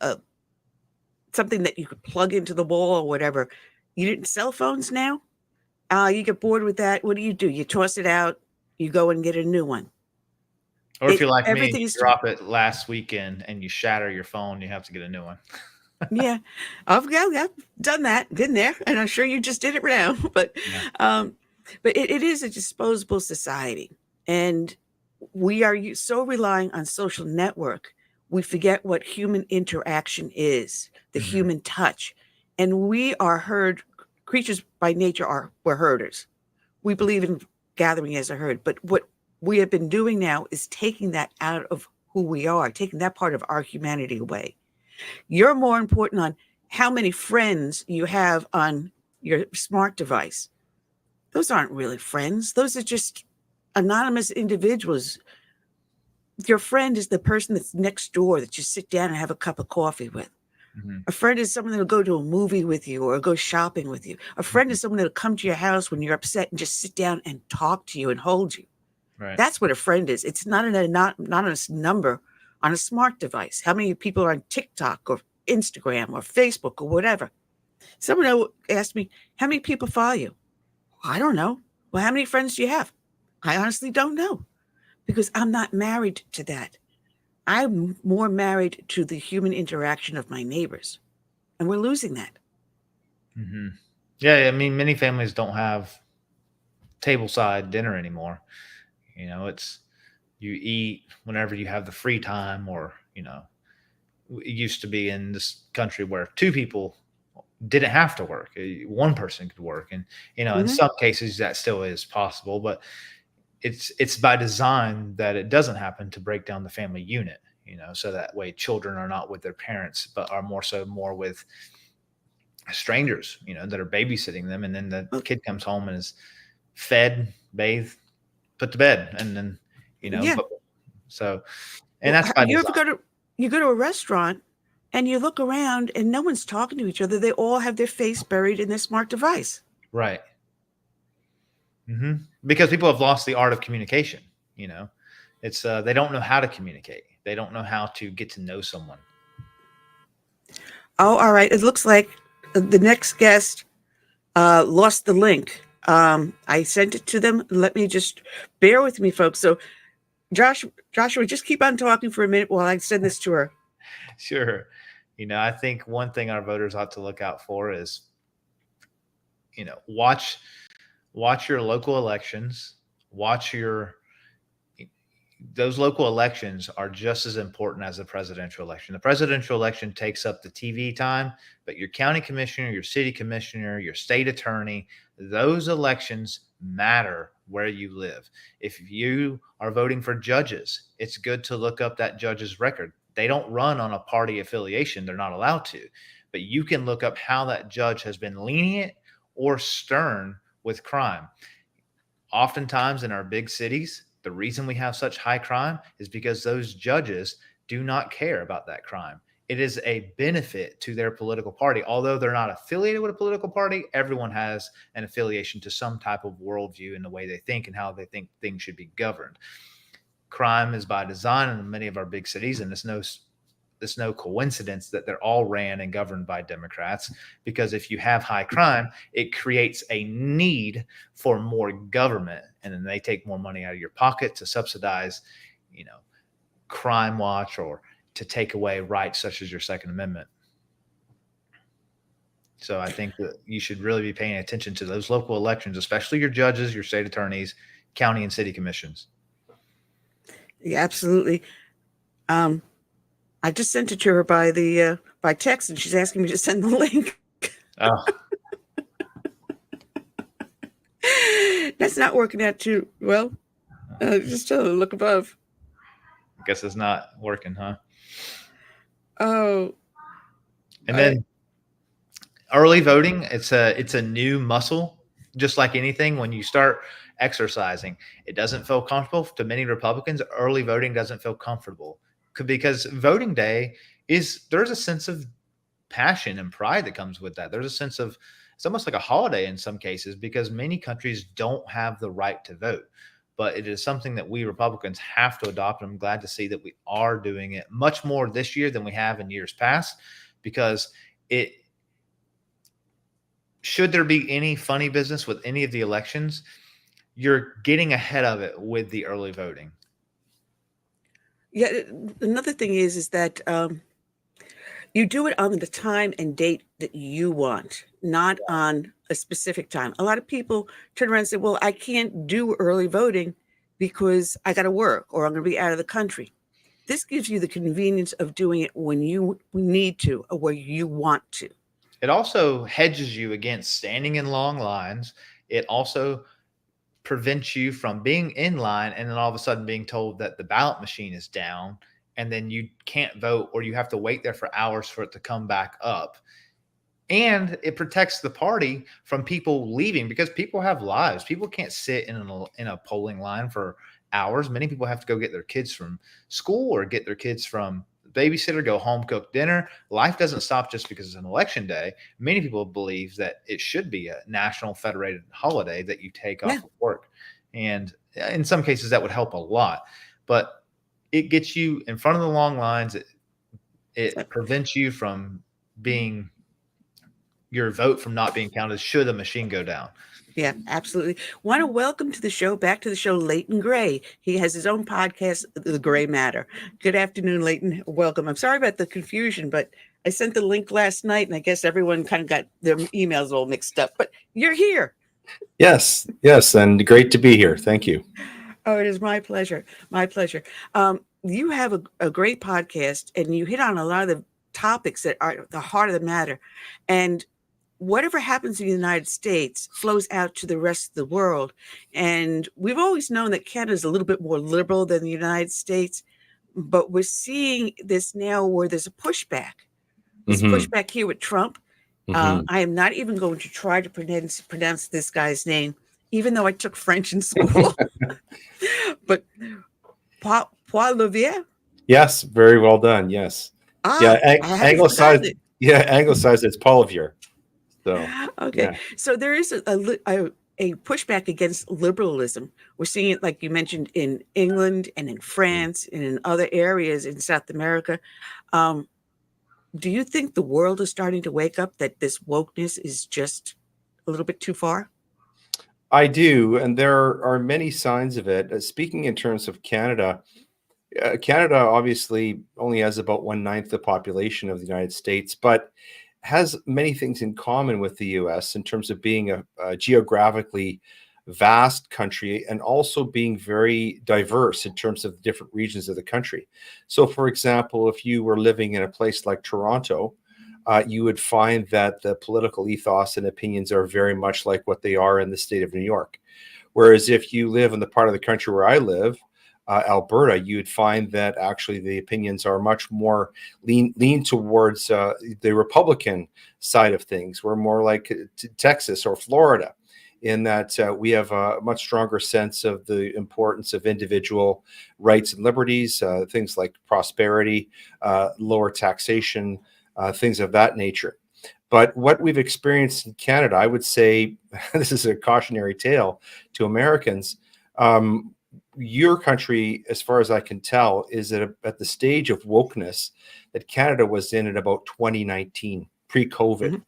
something that you could plug into the wall or whatever. You didn't cell phones now. You get bored with that. What do? You toss it out. You go and get a new one. Or if you're like me, you drop it last weekend and you shatter your phone, you have to get a new one. Yeah, I've done that, been there, and I'm sure you just did it now. But it is a disposable society, and we are so relying on social network, we forget what human interaction is, the human touch. And we are creatures by nature we're herders. We believe in gathering as a herd. But what we have been doing now is taking that out of who we are, taking that part of our humanity away. You're more important on how many friends you have on your smart device. Those aren't really friends. Those are just anonymous individuals. Your friend is the person that's next door that you sit down and have a cup of coffee with. A friend is someone that'll go to a movie with you or go shopping with you. A friend is someone that'll come to your house when you're upset and just sit down and talk to you and hold you. Right. That's what a friend is. It's not an anonymous number on a smart device. How many people are on TikTok or Instagram or Facebook or whatever? Someone asked me, how many people follow you? I don't know. Well, how many friends do you have? I honestly don't know, because I'm not married to that. I'm more married to the human interaction of my neighbors, and we're losing that. Yeah, I mean, many families don't have tableside dinner anymore. It's you eat whenever you have the free time, or it used to be in this country where two people didn't have to work. One person could work, and in some cases that still is possible, but it's by design that it doesn't happen, to break down the family unit, so that way children are not with their parents, but are more with strangers, that are babysitting them. And then the kid comes home and is fed, bathed, put to bed, and then, that's by design. You go to a restaurant and you look around and no one's talking to each other. They all have their face buried in their smart device. Right. Because people have lost the art of communication. It's they don't know how to communicate. They don't know how to get to know someone. Oh, all right. It looks like the next guest lost the link. I sent it to them. Let me just bear with me, folks. So Joshua, just keep on talking for a minute while I send this to her. Sure. I think one thing our voters ought to look out for is, watch your local elections. Those local elections are just as important as the presidential election. The presidential election takes up the TV time, but your county commissioner, your city commissioner, your state attorney, those elections matter where you live. If you are voting for judges, it's good to look up that judge's record. They don't run on a party affiliation. They're not allowed to. But you can look up how that judge has been lenient or stern with crime. Oftentimes in our big cities, the reason we have such high crime is because those judges do not care about that crime. It is a benefit to their political party. Although they're not affiliated with a political party, everyone has an affiliation to some type of worldview in the way they think and how they think things should be governed. Crime is by design in many of our big cities, and it's no coincidence that they're all ran and governed by Democrats, because if you have high crime, it creates a need for more government, and then they take more money out of your pocket to subsidize, crime watch or to take away rights such as your Second Amendment. So I think that you should really be paying attention to those local elections, especially your judges, your state attorneys, county and city commissions. Yeah, absolutely. I just sent it to her by text, and she's asking me to send the link. Oh. That's not working out too well. Just look above. I guess it's not working, huh? Oh. And then early voting, it's a new muscle. Just like anything, when you start exercising, it doesn't feel comfortable. To many Republicans, early voting doesn't feel comfortable, because voting day there's a sense of passion and pride that comes with that. There's a sense of, it's almost like a holiday in some cases, because many countries don't have the right to vote. But it is something that we Republicans have to adopt. And I'm glad to see that we are doing it much more this year than we have in years past, because should there be any funny business with any of the elections, you're getting ahead of it with the early voting. Yeah. Another thing is that you do it on the time and date that you want, not on a specific time. A lot of people turn around and say, well, I can't do early voting because I got to work or I'm going to be out of the country. This gives you the convenience of doing it when you need to or where you want to. It also hedges you against standing in long lines. It also prevents you from being in line and then all of a sudden being told that the ballot machine is down and then you can't vote, or you have to wait there for hours for it to come back up. And it protects the party from people leaving, because people have lives. People can't sit in a polling line for hours. Many people have to go get their kids from school or get their kids from babysitter, go home, cook dinner. Life doesn't stop just because it's an election day. Many people believe that it should be a national federated holiday that you take off of work. And in some cases that would help a lot, but it gets you in front of the long lines. It prevents you from your vote from not being counted should a machine go down. Yeah, absolutely. Want to welcome back to the show, Leighton Grey. He has his own podcast, The Gray Matter. Good afternoon, Leighton. Welcome. I'm sorry about the confusion, but I sent the link last night, and I guess everyone kind of got their emails all mixed up. But you're here. Yes, and great to be here. Thank you. Oh, it is my pleasure. My pleasure. You have a great podcast, and you hit on a lot of the topics that are the heart of the matter. And whatever happens in the United States flows out to the rest of the world. And we've always known that Canada is a little bit more liberal than the United States, but we're seeing this now where there's a pushback. There's pushback here with Trump. I am not even going to try to pronounce this guy's name, even though I took French in school. But Poilievre? Yes, very well done. Yes. Anglicized. Yeah, anglicized. It's Poilievre. So okay. Yeah. So there is a pushback against liberalism. We're seeing it, like you mentioned, in England and in France and in other areas in South America. Do you think the world is starting to wake up that this wokeness is just a little bit too far? I do, and there are many signs of it. Speaking in terms of Canada, Canada obviously only has about 1/9 the population of the United States, but has many things in common with the U.S. in terms of being a geographically vast country and also being very diverse in terms of different regions of the country. So, for example, if you were living in a place like Toronto, you would find that the political ethos and opinions are very much like what they are in the state of New York. Whereas if you live in the part of the country where I live, Alberta, you'd find that actually the opinions are much more lean towards the Republican side of things. We're more like Texas or Florida, in that we have a much stronger sense of the importance of individual rights and liberties, things like prosperity, lower taxation, things of that nature. But what we've experienced in Canada, I would say, this is a cautionary tale to Americans. Your country, as far as I can tell, is at the stage of wokeness that Canada was in about 2019, pre-COVID.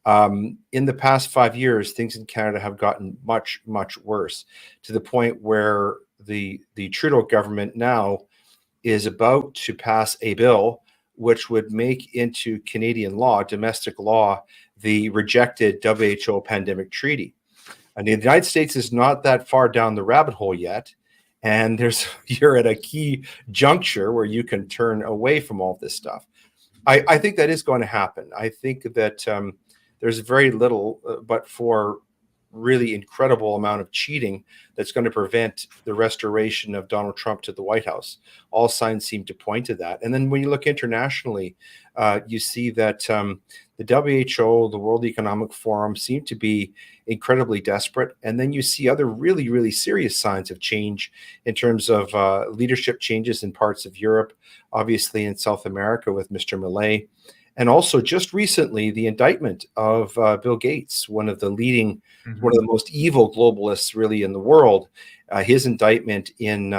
In the past 5 years, things in Canada have gotten much, much worse, to the point where the Trudeau government now is about to pass a bill which would make into Canadian law, domestic law, the rejected WHO pandemic treaty. And the United States is not that far down the rabbit hole yet. And you're at a key juncture where you can turn away from all this stuff. I think that is going to happen. I think that there's very little, but for really incredible amount of cheating that's going to prevent the restoration of Donald Trump to the White House. All signs seem to point to that. And then when you look internationally, you see that the WHO, the World Economic Forum, seem to be incredibly desperate. And then you see other really, really serious signs of change in terms of leadership changes in parts of Europe, obviously in South America with Mr. Millet. And also just recently, the indictment of Bill Gates, one of the most evil globalists really in the world, his indictment in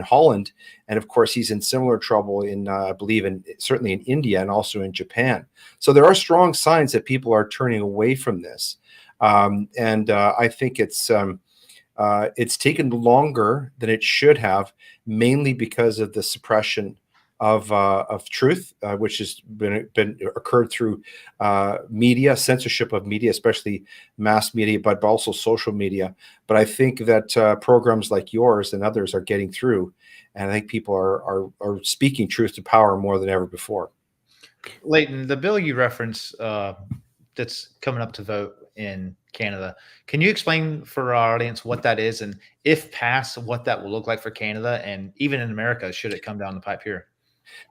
Holland. And of course, he's in similar trouble I believe certainly in India and also in Japan. So there are strong signs that people are turning away from this. I think it's taken longer than it should have, mainly because of the suppression of truth, which has been occurred through media, censorship of media, especially mass media, but also social media. But I think that programs like yours and others are getting through, and I think people are speaking truth to power more than ever before. Leighton, the bill you reference that's coming up to vote in Canada, can you explain for our audience what that is, and if passed, what that will look like for Canada and even in America, should it come down the pipe here?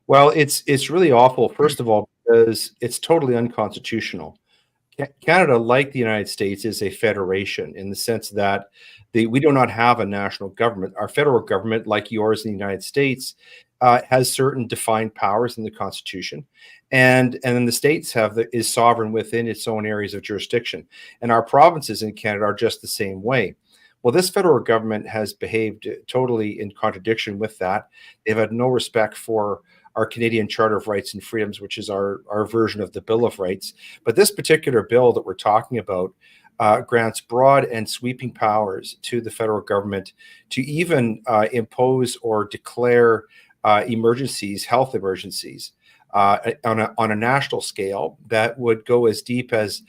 Well, it's really awful, first of all, because it's totally unconstitutional. Canada, like the United States, is a federation in the sense that we do not have a national government. Our federal government, like yours in the United States, has certain defined powers in the Constitution, and then the states is sovereign within its own areas of jurisdiction. And our provinces in Canada are just the same way. Well, this federal government has behaved totally in contradiction with that. They've had no respect for our Canadian Charter of Rights and Freedoms, which is our version of the Bill of Rights. But this particular bill that we're talking about grants broad and sweeping powers to the federal government to even impose or declare emergencies, health emergencies, on a national scale that would go as deep as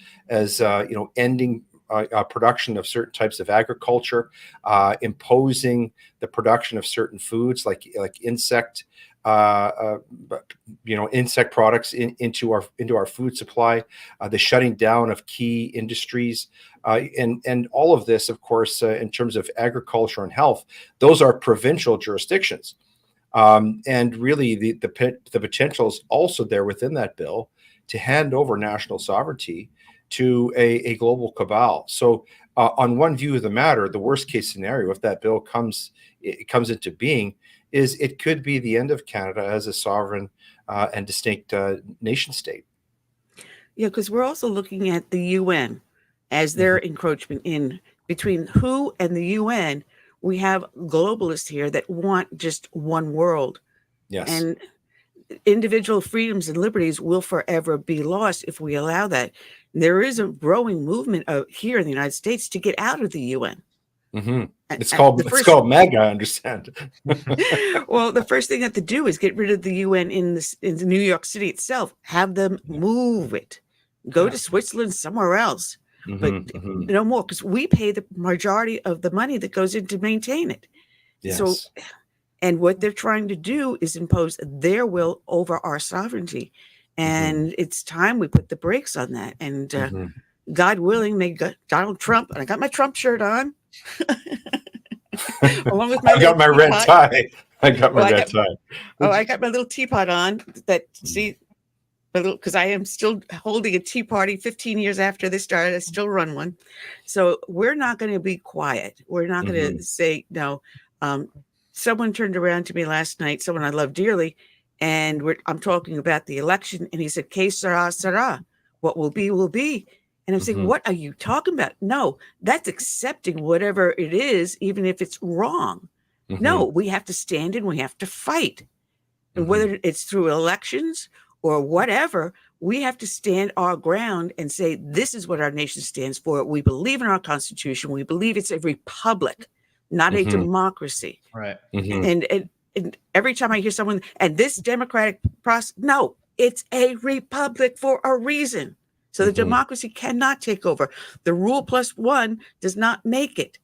ending production of certain types of agriculture, imposing the production of certain foods like insect insect products into our food supply, the shutting down of key industries, and all of this, of course, in terms of agriculture and health, those are provincial jurisdictions. And really, the potential is also there within that bill to hand over national sovereignty to a global cabal. So on one view of the matter, the worst case scenario, if that bill comes into being, is it could be the end of Canada as a sovereign and distinct nation state. Yeah, because we're also looking at the UN as their encroachment in between WHO and the UN. We have globalists here that want just one world. Yes. And individual freedoms and liberties will forever be lost if we allow that. There is a growing movement here in the United States to get out of the UN. Mm-hmm. It's called MAGA, I understand. Well, the first thing they have to do is get rid of the UN in New York City itself. Have them move it. Go to Switzerland, somewhere else. But no more, because we pay the majority of the money that goes in to maintain it. Yes. So, and what they're trying to do is impose their will over our sovereignty. And it's time we put the brakes on that. And God willing, may Donald Trump, and I got my Trump shirt on. Along with my I got my red tie. I got my red tie. I got my little teapot on that, see, because I am still holding a tea party 15 years after this started. I still run one. So we're not going to be quiet. We're not going to say no. Someone turned around to me last night, someone I love dearly, and I'm talking about the election, and he said, "Que sera, sera. What will be, will be." And I'm saying, what are you talking about? No, that's accepting whatever it is, even if it's wrong. No, we have to stand and we have to fight. And whether it's through elections or whatever, we have to stand our ground and say, this is what our nation stands for. We believe in our Constitution. We believe it's a republic, not a democracy. Right. And every time I hear someone, and this democratic process, no, it's a republic for a reason. So the democracy cannot take over. The rule plus one does not make it.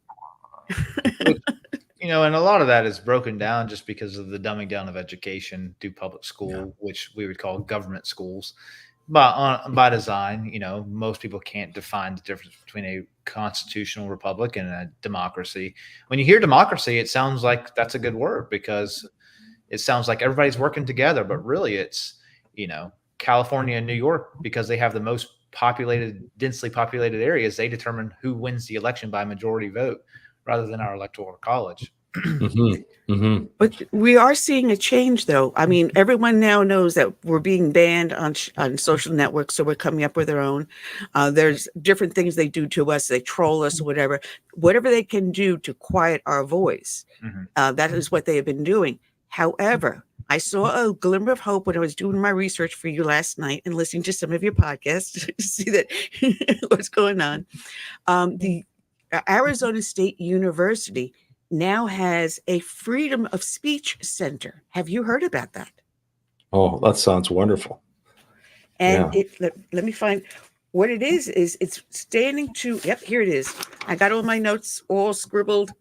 And a lot of that is broken down just because of the dumbing down of education through public school, which we would call government schools. But by design, most people can't define the difference between a constitutional republic and a democracy. When you hear democracy, it sounds like that's a good word because it sounds like everybody's working together. But really, it's, California and New York, because they have the most densely populated areas, they determine who wins the election by majority vote rather than our electoral college. But we are seeing a change, though. I mean, everyone now knows that we're being banned on social networks, so we're coming up with our own. There's different things they do to us. They troll us or whatever they can do to quiet our voice. That is what they have been doing. However, I saw a glimmer of hope when I was doing my research for you last night and listening to some of your podcasts to see that what's going on. The Arizona State University now has a freedom of speech center. Have you heard about that? Oh, that sounds wonderful. And let me find what it is it's standing to, yep, here it is. I got all my notes all scribbled.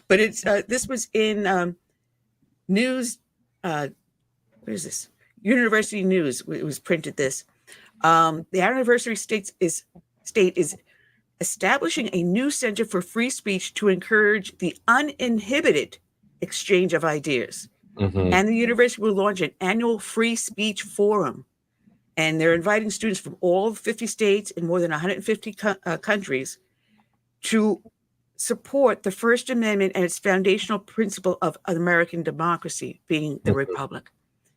But it's this was in news, what is this? University News. It was printed this. The University State is establishing a new center for free speech to encourage the uninhibited exchange of ideas. And the university will launch an annual free speech forum. And they're inviting students from all 50 states and more than 150 countries to support the First Amendment and its foundational principle of American democracy, being the republic.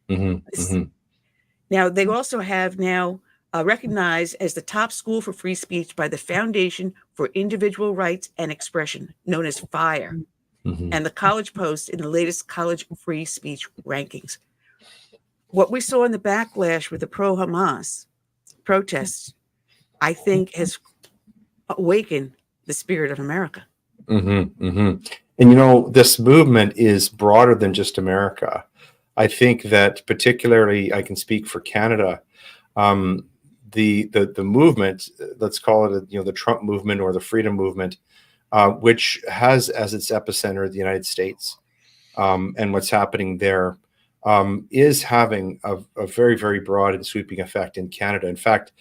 Now, they also have now recognized as the top school for free speech by the Foundation for Individual Rights and Expression, known as FIRE, and the College Post in the latest college free speech rankings. What we saw in the backlash with the pro-Hamas protests, I think, has awakened the spirit of America. And this movement is broader than just America. I think that particularly, I can speak for Canada, the movement, let's call it the Trump movement or the freedom movement, which has as its epicenter the United States, and what's happening there is having a very, very broad and sweeping effect in Canada. In fact,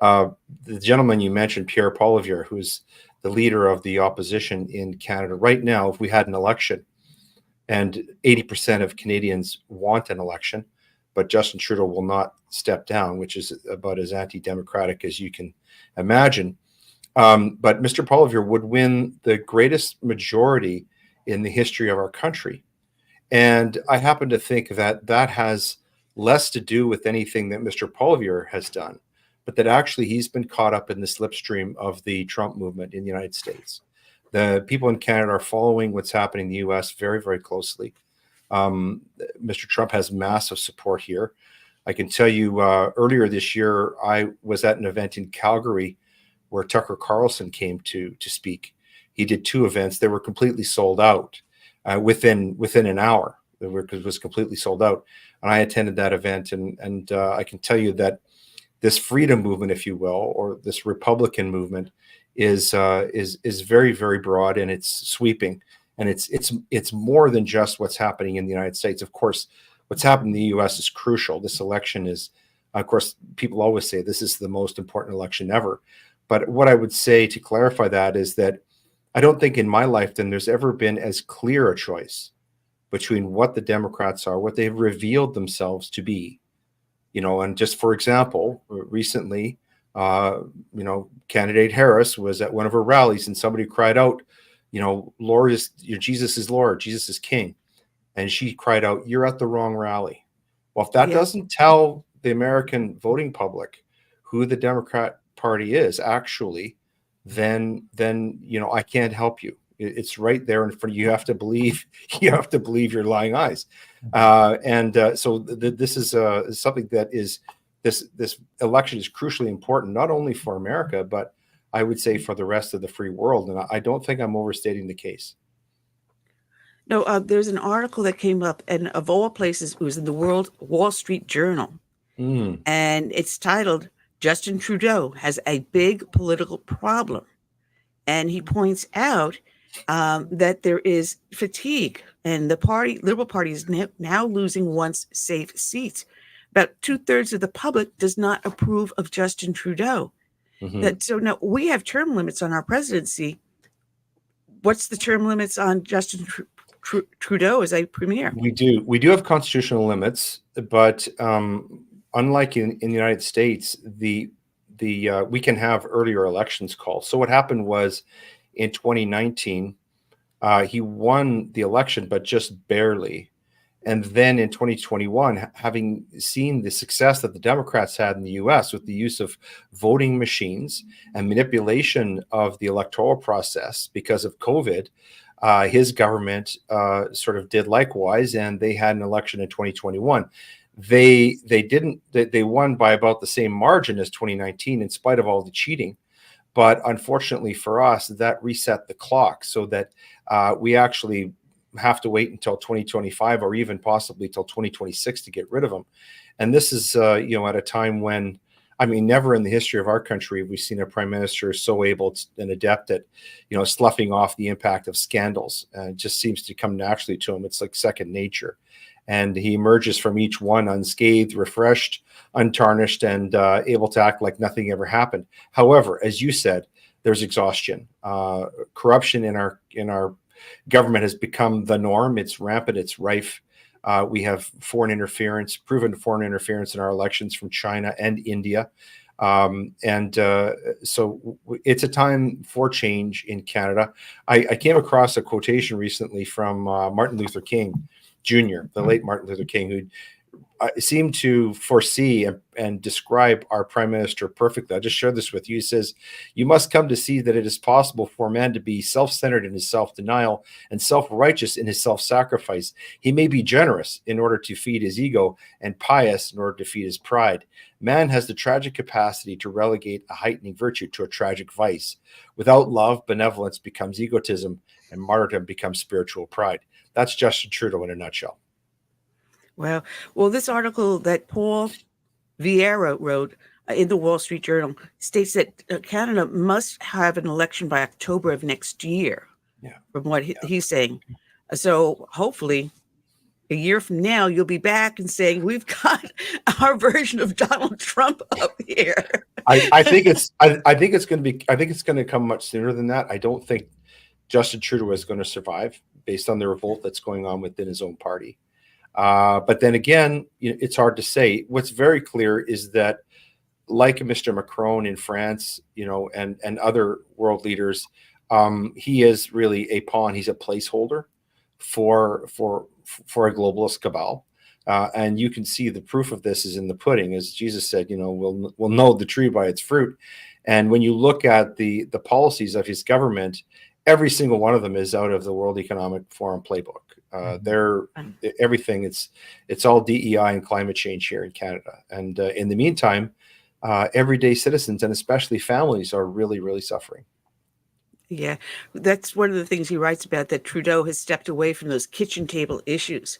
the gentleman you mentioned, Pierre Poilievre, who's the leader of the opposition in Canada right now, if we had an election, and 80% of Canadians want an election, but Justin Trudeau will not step down, which is about as anti-democratic as you can imagine. But Mr. Poilievre would win the greatest majority in the history of our country. And I happen to think that that has less to do with anything that Mr. Poilievre has done, but that actually he's been caught up in the slipstream of the Trump movement in the United States. The people in Canada are following what's happening in the U.S. very, very closely. Mr. Trump has massive support here. I can tell you earlier this year, I was at an event in Calgary where Tucker Carlson came to speak. He did 2 events. They were completely sold out within an hour. It was completely sold out. And I attended that event. And I can tell you that this freedom movement, if you will, or this Republican movement is very, very broad, and it's sweeping. And it's more than just what's happening in the United States. Of course, what's happened in the U.S. is crucial. This election is, of course, people always say this is the most important election ever. But what I would say to clarify that is that I don't think in my lifetime there's ever been as clear a choice between what the Democrats are, what they've revealed themselves to be. And just for example, recently, candidate Harris was at one of her rallies and somebody cried out, Lord is, Jesus is Lord, Jesus is King. And she cried out, you're at the wrong rally. Well, if that doesn't tell the American voting public who the Democrat Party is actually, then I can't help you. It's right there in front of you. You have to believe your lying eyes. So this is something that is, this election is crucially important, not only for America, but I would say for the rest of the free world. And I don't think I'm overstating the case. No, there's an article that came up, and of all places, it was in the Wall Street Journal. And it's titled, Justin Trudeau has a big political problem. And he points out that there is fatigue, and the Liberal Party is now losing once safe seats. About 2/3 of the public does not approve of Justin Trudeau. So now we have term limits on our presidency. What's the term limits on Justin Trudeau as a premier? We do have constitutional limits, but unlike in the United States, we can have earlier elections called. So what happened was in 2019, he won the election, but just barely. And then in 2021, having seen the success that the Democrats had in the US with the use of voting machines and manipulation of the electoral process because of COVID, his government sort of did likewise, and they had an election in 2021. They won by about the same margin as 2019 in spite of all the cheating. But unfortunately for us, that reset the clock so that we actually have to wait until 2025 or even possibly till 2026 to get rid of them. And this is, at a time when, never in the history of our country have we seen a prime minister so able and adept at, sloughing off the impact of scandals. It just seems to come naturally to him. It's like second nature. And he emerges from each one unscathed, refreshed, untarnished, and able to act like nothing ever happened. However, as you said, there's exhaustion. Corruption in our government has become the norm. It's rampant. It's rife. We have proven foreign interference in our elections from China and India. So it's a time for change in Canada. I came across a quotation recently from Martin Luther King Jr., the late Martin Luther King, who seemed to foresee and describe our prime minister perfectly. I'll just share this with you. He says, "You must come to see that it is possible for man to be self-centered in his self-denial and self-righteous in his self-sacrifice. He may be generous in order to feed his ego and pious in order to feed his pride. Man has the tragic capacity to relegate a heightening virtue to a tragic vice. Without love, benevolence becomes egotism, and martyrdom becomes spiritual pride." That's Justin Trudeau in a nutshell. Well, this article that Paul Vieira wrote in the Wall Street Journal states that Canada must have an election by October of next year, from what he's saying. So hopefully a year from now, you'll be back and saying, we've got our version of Donald Trump up here. I think it's going to come much sooner than that. I don't think Justin Trudeau is going to survive based on the revolt that's going on within his own party. But then again, it's hard to say. What's very clear is that, like Mr. Macron in France, and other world leaders, he is really a pawn. He's a placeholder for a globalist cabal. And you can see the proof of this is in the pudding. As Jesus said, we'll know the tree by its fruit. And when you look at the policies of his government, every single one of them is out of the World Economic Forum playbook. They're everything. It's all DEI and climate change here in Canada. And in the meantime, everyday citizens and especially families are really, really suffering. Yeah, that's one of the things he writes about, that Trudeau has stepped away from those kitchen table issues.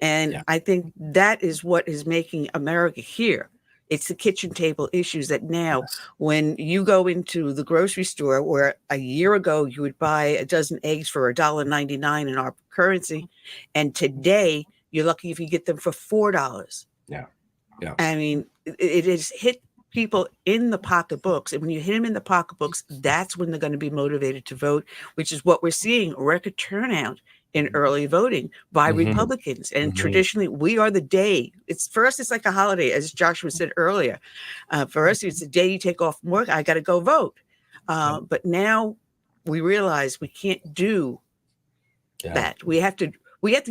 And I think that is what is making America here. It's the kitchen table issues that now, when you go into the grocery store, where a year ago you would buy a dozen eggs for $1.99 in our currency, and today You're lucky if you get them for $4. Yeah. Yeah. I mean, it has hit people in the pocketbooks. And when you hit them in the pocketbooks, that's when they're going to be motivated to vote, which is what we're seeing, record turnout in early voting by Republicans. And traditionally, we are the day. It's for us, it's like a holiday, as Joshua said earlier. For us, it's the day you take off from work. I got to go vote. But now we realize we can't do that. We have to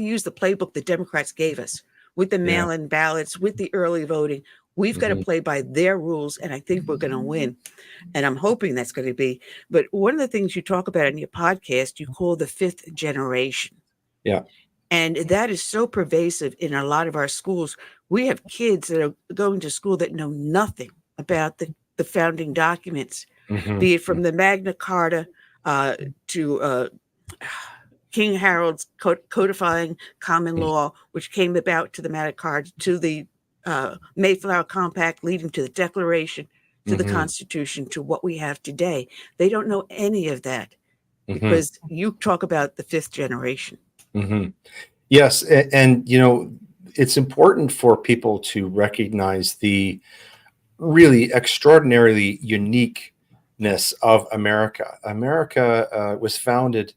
use the playbook the Democrats gave us with the mail-in ballots, with the early voting. We've got to play by their rules, and I think we're going to win. And I'm hoping that's going to be. But one of the things you talk about in your podcast, you call the fifth generation. Yeah. And that is so pervasive in a lot of our schools. We have kids that are going to school that know nothing about the founding documents, be it from the Magna Carta to King Harold's codifying common law, which came about to the Magna Carta, to the Mayflower Compact, leading to the Declaration, to the Constitution, to what we have today. They don't know any of that because you talk about the fifth generation. Yes. And, you know, it's important for people to recognize the really extraordinarily uniqueness of America. America was founded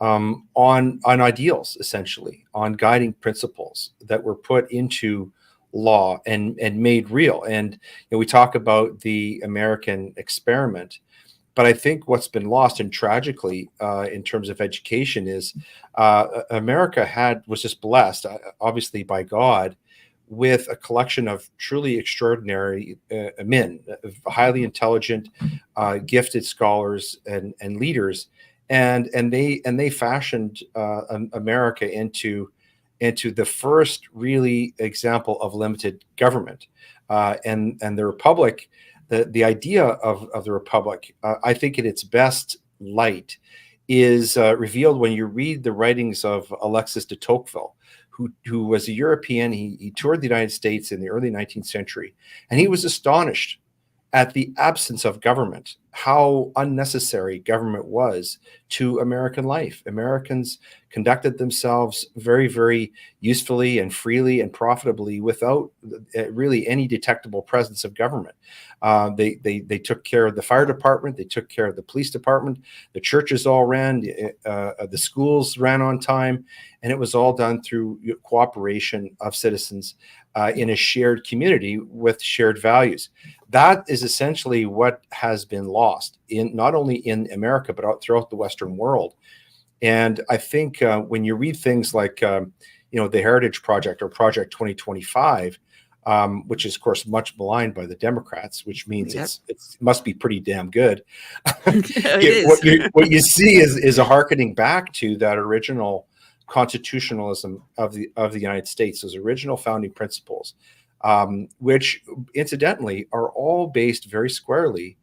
on ideals, essentially, on guiding principles that were put into law and made real. And you know, we talk about the American experiment, but I think what's been lost, and tragically in terms of education, is America was just blessed, obviously by God, with a collection of truly extraordinary men, highly intelligent, gifted scholars and leaders, and they fashioned America into the first really example of limited government, and the republic. The idea of the republic, I think, in its best light, is revealed when you read the writings of Alexis de Tocqueville, who was a European. He toured the United States in the early 19th century, and he was astonished at the absence of government, how unnecessary government was to American life. Americans conducted themselves very, very usefully and freely and profitably without really any detectable presence of government. They took care of the fire department, they took care of the police department, the churches all ran, the schools ran on time, and it was all done through cooperation of citizens in a shared community with shared values. That is essentially what has been lost in not only in America, but throughout the Western world. And I think when you read things like, the Heritage Project or Project 2025, which is, of course, much maligned by the Democrats, which means it must be pretty damn good. What you see is a hearkening back to that original constitutionalism of the United States, those original founding principles, which incidentally are all based very squarely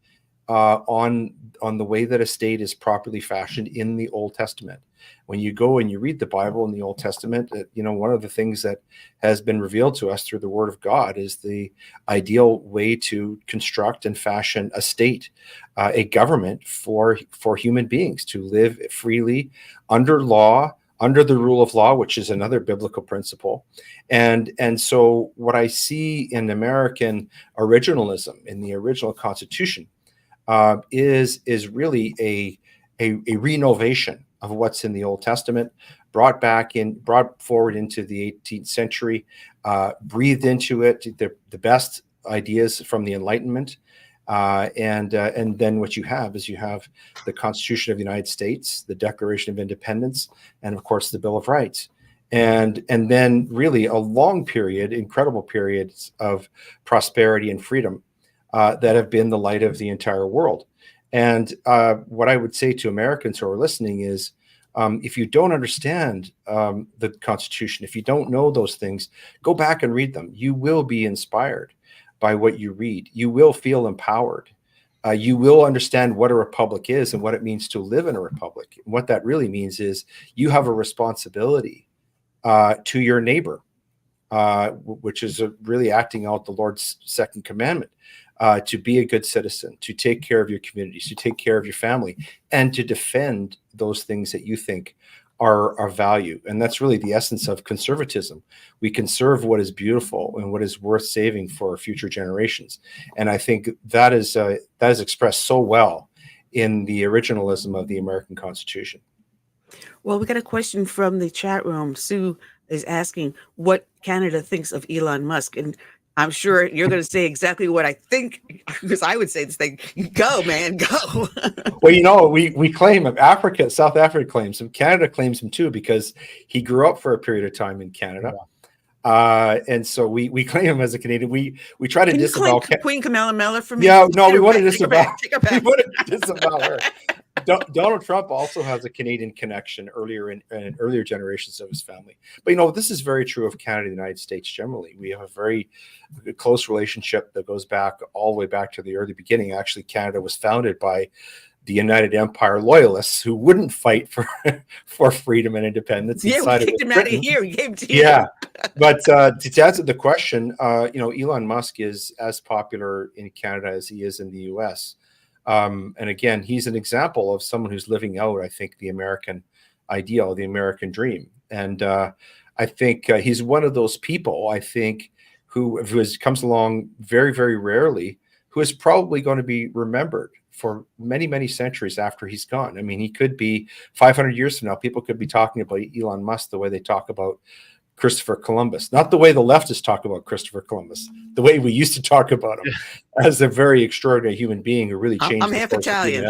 on the way that a state is properly fashioned in the Old Testament. When you go and you read the Bible in the Old Testament, one of the things that has been revealed to us through the Word of God is the ideal way to construct and fashion a state, a government for human beings to live freely under law, under the rule of law, which is another biblical principle. And so what I see in American originalism, in the original Constitution, is really a renovation of what's in the Old Testament, brought forward into the 18th century, breathed into it the best ideas from the Enlightenment. And then what you have is the Constitution of the United States, the Declaration of Independence, and of course the Bill of Rights. And then really a long period, incredible periods of prosperity and freedom that have been the light of the entire world. And what I would say to Americans who are listening is, if you don't understand the Constitution, if you don't know those things, go back and read them. You will be inspired by what you read. You will feel empowered. You will understand what a republic is and what it means to live in a republic. And what that really means is you have a responsibility to your neighbor, which is really acting out the Lord's second commandment. To be a good citizen, to take care of your communities, to take care of your family, and to defend those things that you think our value. And that's really the essence of conservatism. We conserve what is beautiful and what is worth saving for future generations. And I think that is expressed so well in the originalism of the American Constitution. Well, we got a question from the chat room. Sue is asking what Canada thinks of Elon Musk. And I'm sure you're going to say exactly what I think, because I would say this thing, go, man, go. Well, we claim him. South Africa claims him. Canada claims him too, because he grew up for a period of time in Canada. And so we claim him as a Canadian. We try to disavow Queen Camilla for me. Yeah, no, we want to disavow. We want to disavow her. Donald Trump also has a Canadian connection in earlier generations of his family. But this is very true of Canada and the United States generally. We have a very close relationship that goes back all the way back to the early beginning. Actually, Canada was founded by the United Empire loyalists who wouldn't fight for freedom and independence. Yeah, we kicked him out of here. We gave to you. Yeah, but to answer the question, Elon Musk is as popular in Canada as he is in the U.S. And again, he's an example of someone who's living out, I think, the American ideal, the American dream. And I think he's one of those people, I think, who comes along very, very rarely, who is probably going to be remembered for many, many centuries after he's gone. I mean, he could be 500 years from now, people could be talking about Elon Musk the way they talk about Christopher Columbus, not the way the leftists talk about Christopher Columbus, the way we used to talk about him as a very extraordinary human being who really changed. I'm half Italian.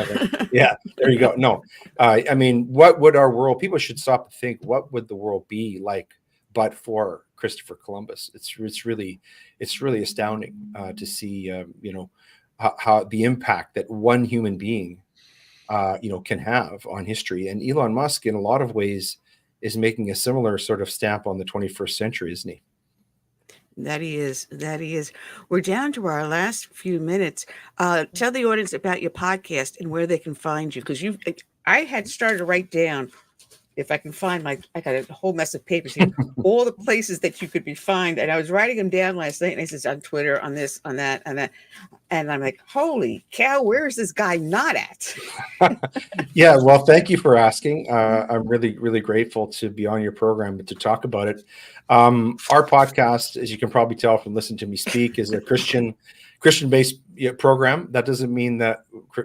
Yeah, there you go. No, I mean, what would our world? People should stop and think. What would the world be like, but for Christopher Columbus? It's really astounding to see. How the impact that one human being, can have on history. And Elon Musk, in a lot of ways, is making a similar sort of stamp on the 21st century, isn't he? That he is. We're down to our last few minutes. Tell the audience about your podcast and where they can find you, because I had started to write down, if I can find I got a whole mess of papers here, all the places that you could be found. And I was writing them down last night, and I said on Twitter, on this, on that, and that. And I'm like, holy cow, where is this guy not at? Yeah, well, thank you for asking. I'm really, really grateful to be on your program and to talk about it. Our podcast, as you can probably tell from listening to me speak, is a Christian-based program. That doesn't mean that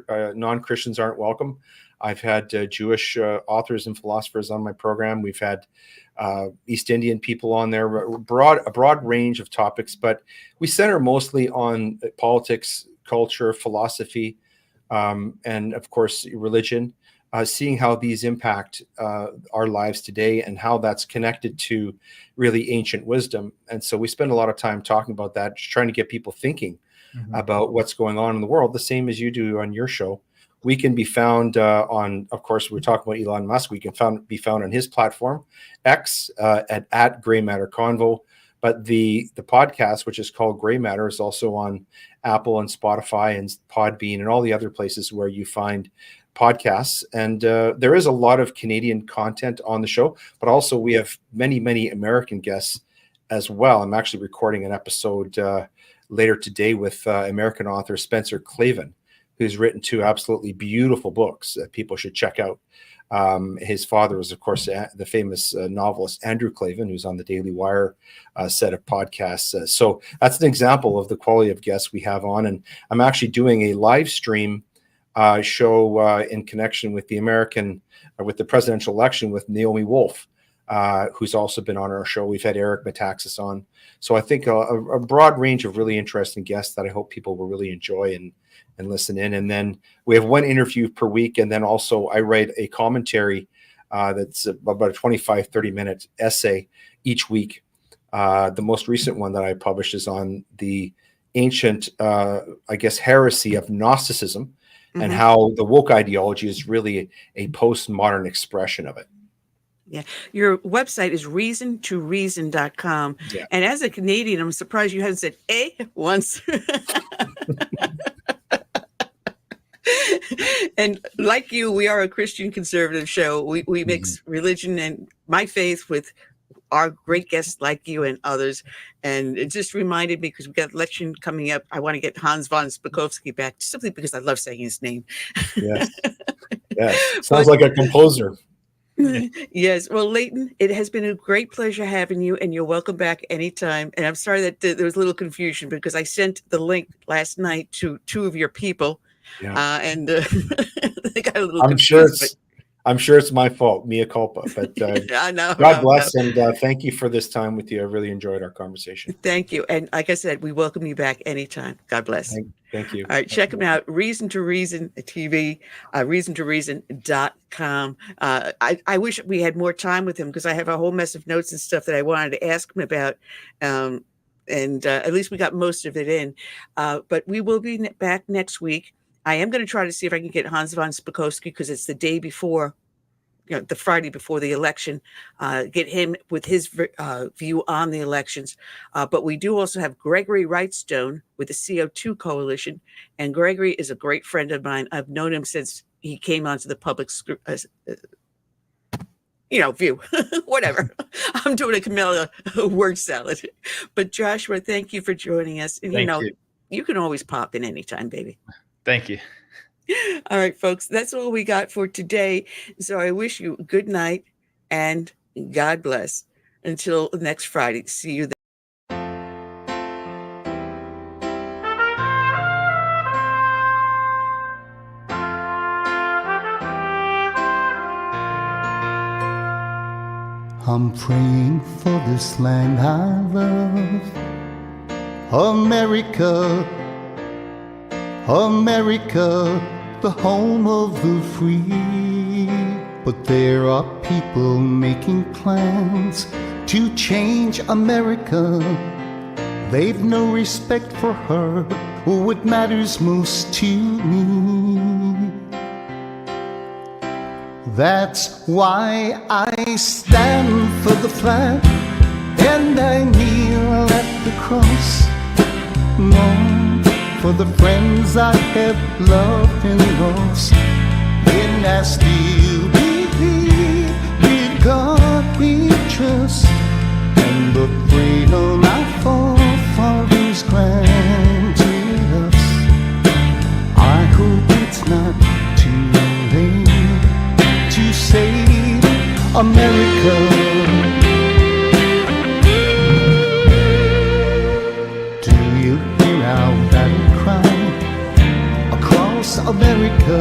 non-Christians aren't welcome. I've had Jewish authors and philosophers on my program. We've had East Indian people on there, a broad range of topics, but we center mostly on politics, culture, philosophy, and of course, religion, seeing how these impact our lives today and how that's connected to really ancient wisdom. And so we spend a lot of time talking about that, just trying to get people thinking about what's going on in the world, the same as you do on your show. We can be found on, of course, we're talking about Elon Musk. We can be found on his platform, X, at Gray Matter Convo. But the podcast, which is called Gray Matter, is also on Apple and Spotify and Podbean and all the other places where you find podcasts. And there is a lot of Canadian content on the show, but also we have many, many American guests as well. I'm actually recording an episode later today with American author Spencer Clavin, who's written two absolutely beautiful books that people should check out. His father was, of course, the famous novelist Andrew Clavin, who's on the Daily Wire set of podcasts. So that's an example of the quality of guests we have on. And I'm actually doing a live stream show in connection with with the presidential election with Naomi Wolf, who's also been on our show. We've had Eric Metaxas on. So I think a broad range of really interesting guests that I hope people will really enjoy and listen in. And then we have one interview per week. And then also I write a commentary that's about a 25, 30-minute essay each week. The most recent one that I published is on the ancient, heresy of Gnosticism and how the woke ideology is really a postmodern expression of it. Yeah. Your website is reasontoreason.com. Yeah. And as a Canadian, I'm surprised you haven't said A once. And like you, we are a Christian conservative show. We mix religion and my faith with our great guests like you and others. And it just reminded me, because we've got election coming up, I want to get Hans von Spakovsky back, simply because I love saying his name. Yes. Yeah. Sounds like a composer. Yes. Well, Leighton, it has been a great pleasure having you, and you're welcome back anytime. And I'm sorry that there was a little confusion because I sent the link last night to two of your people, and they got a little confused. I'm sure it's my fault, mea culpa. But I know. God bless, and thank you for this time with you. I really enjoyed our conversation. Thank you. And like I said, we welcome you back anytime. God bless. Thank you. All right, check them out. Reason to Reason TV, reasontoreason.com. I wish we had more time with him because I have a whole mess of notes and stuff that I wanted to ask him about. And at least we got most of it in. But we will be back next week. I am going to try to see if I can get Hans von Spakovsky because it's the day before, the Friday before the election, get him with his view on the elections. But we do also have Gregory Wrightstone with the CO2 Coalition. And Gregory is a great friend of mine. I've known him since he came onto the public view, whatever. I'm doing a Camilla word salad. But Joshua, thank you for joining us. And, Thank you. You can always pop in anytime, baby. Thank you. All right, folks, that's all we got for today. So I wish you good night and God bless. Until next Friday. See you then. I'm praying for this land I love, America, America, the home of the free. But there are people making plans to change America. They've no respect for her or what matters most to me. That's why I stand for the flag and I kneel at the cross. Long for the friends I have loved and lost. And I still believe in God we trust, and the freedom our forefathers granted us. I hope it's not too late to save America. Do you hear our battle cry across America?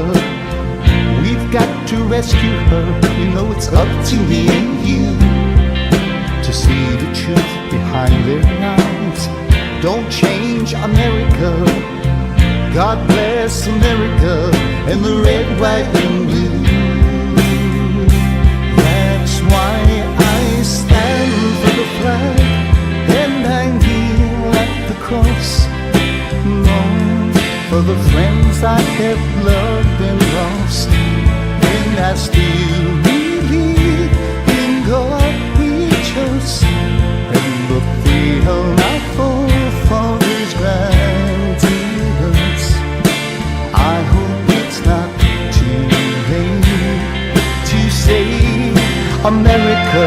We've got to rescue her. You know it's up to me and you to see the truth behind their lies. Don't change America. God bless America and the red, white, and blue. That's why I stand for the flag and I kneel at the cross. Long for the friends I have loved and lost. And I still believe in God we trust, and the freedom our forefathers granted us. I hope it's not too late to save America.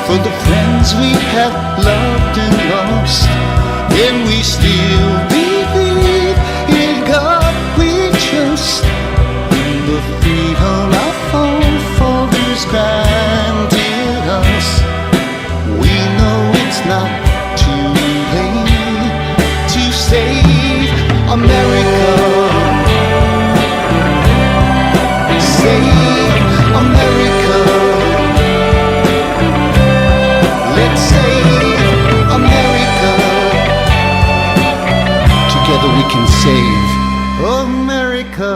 For the friends we have loved and lost, and we still believe in God we trust, in the freedom our forefathers granted us. We know it's not too late to save America. Save America. Let's save America. Together we can save America.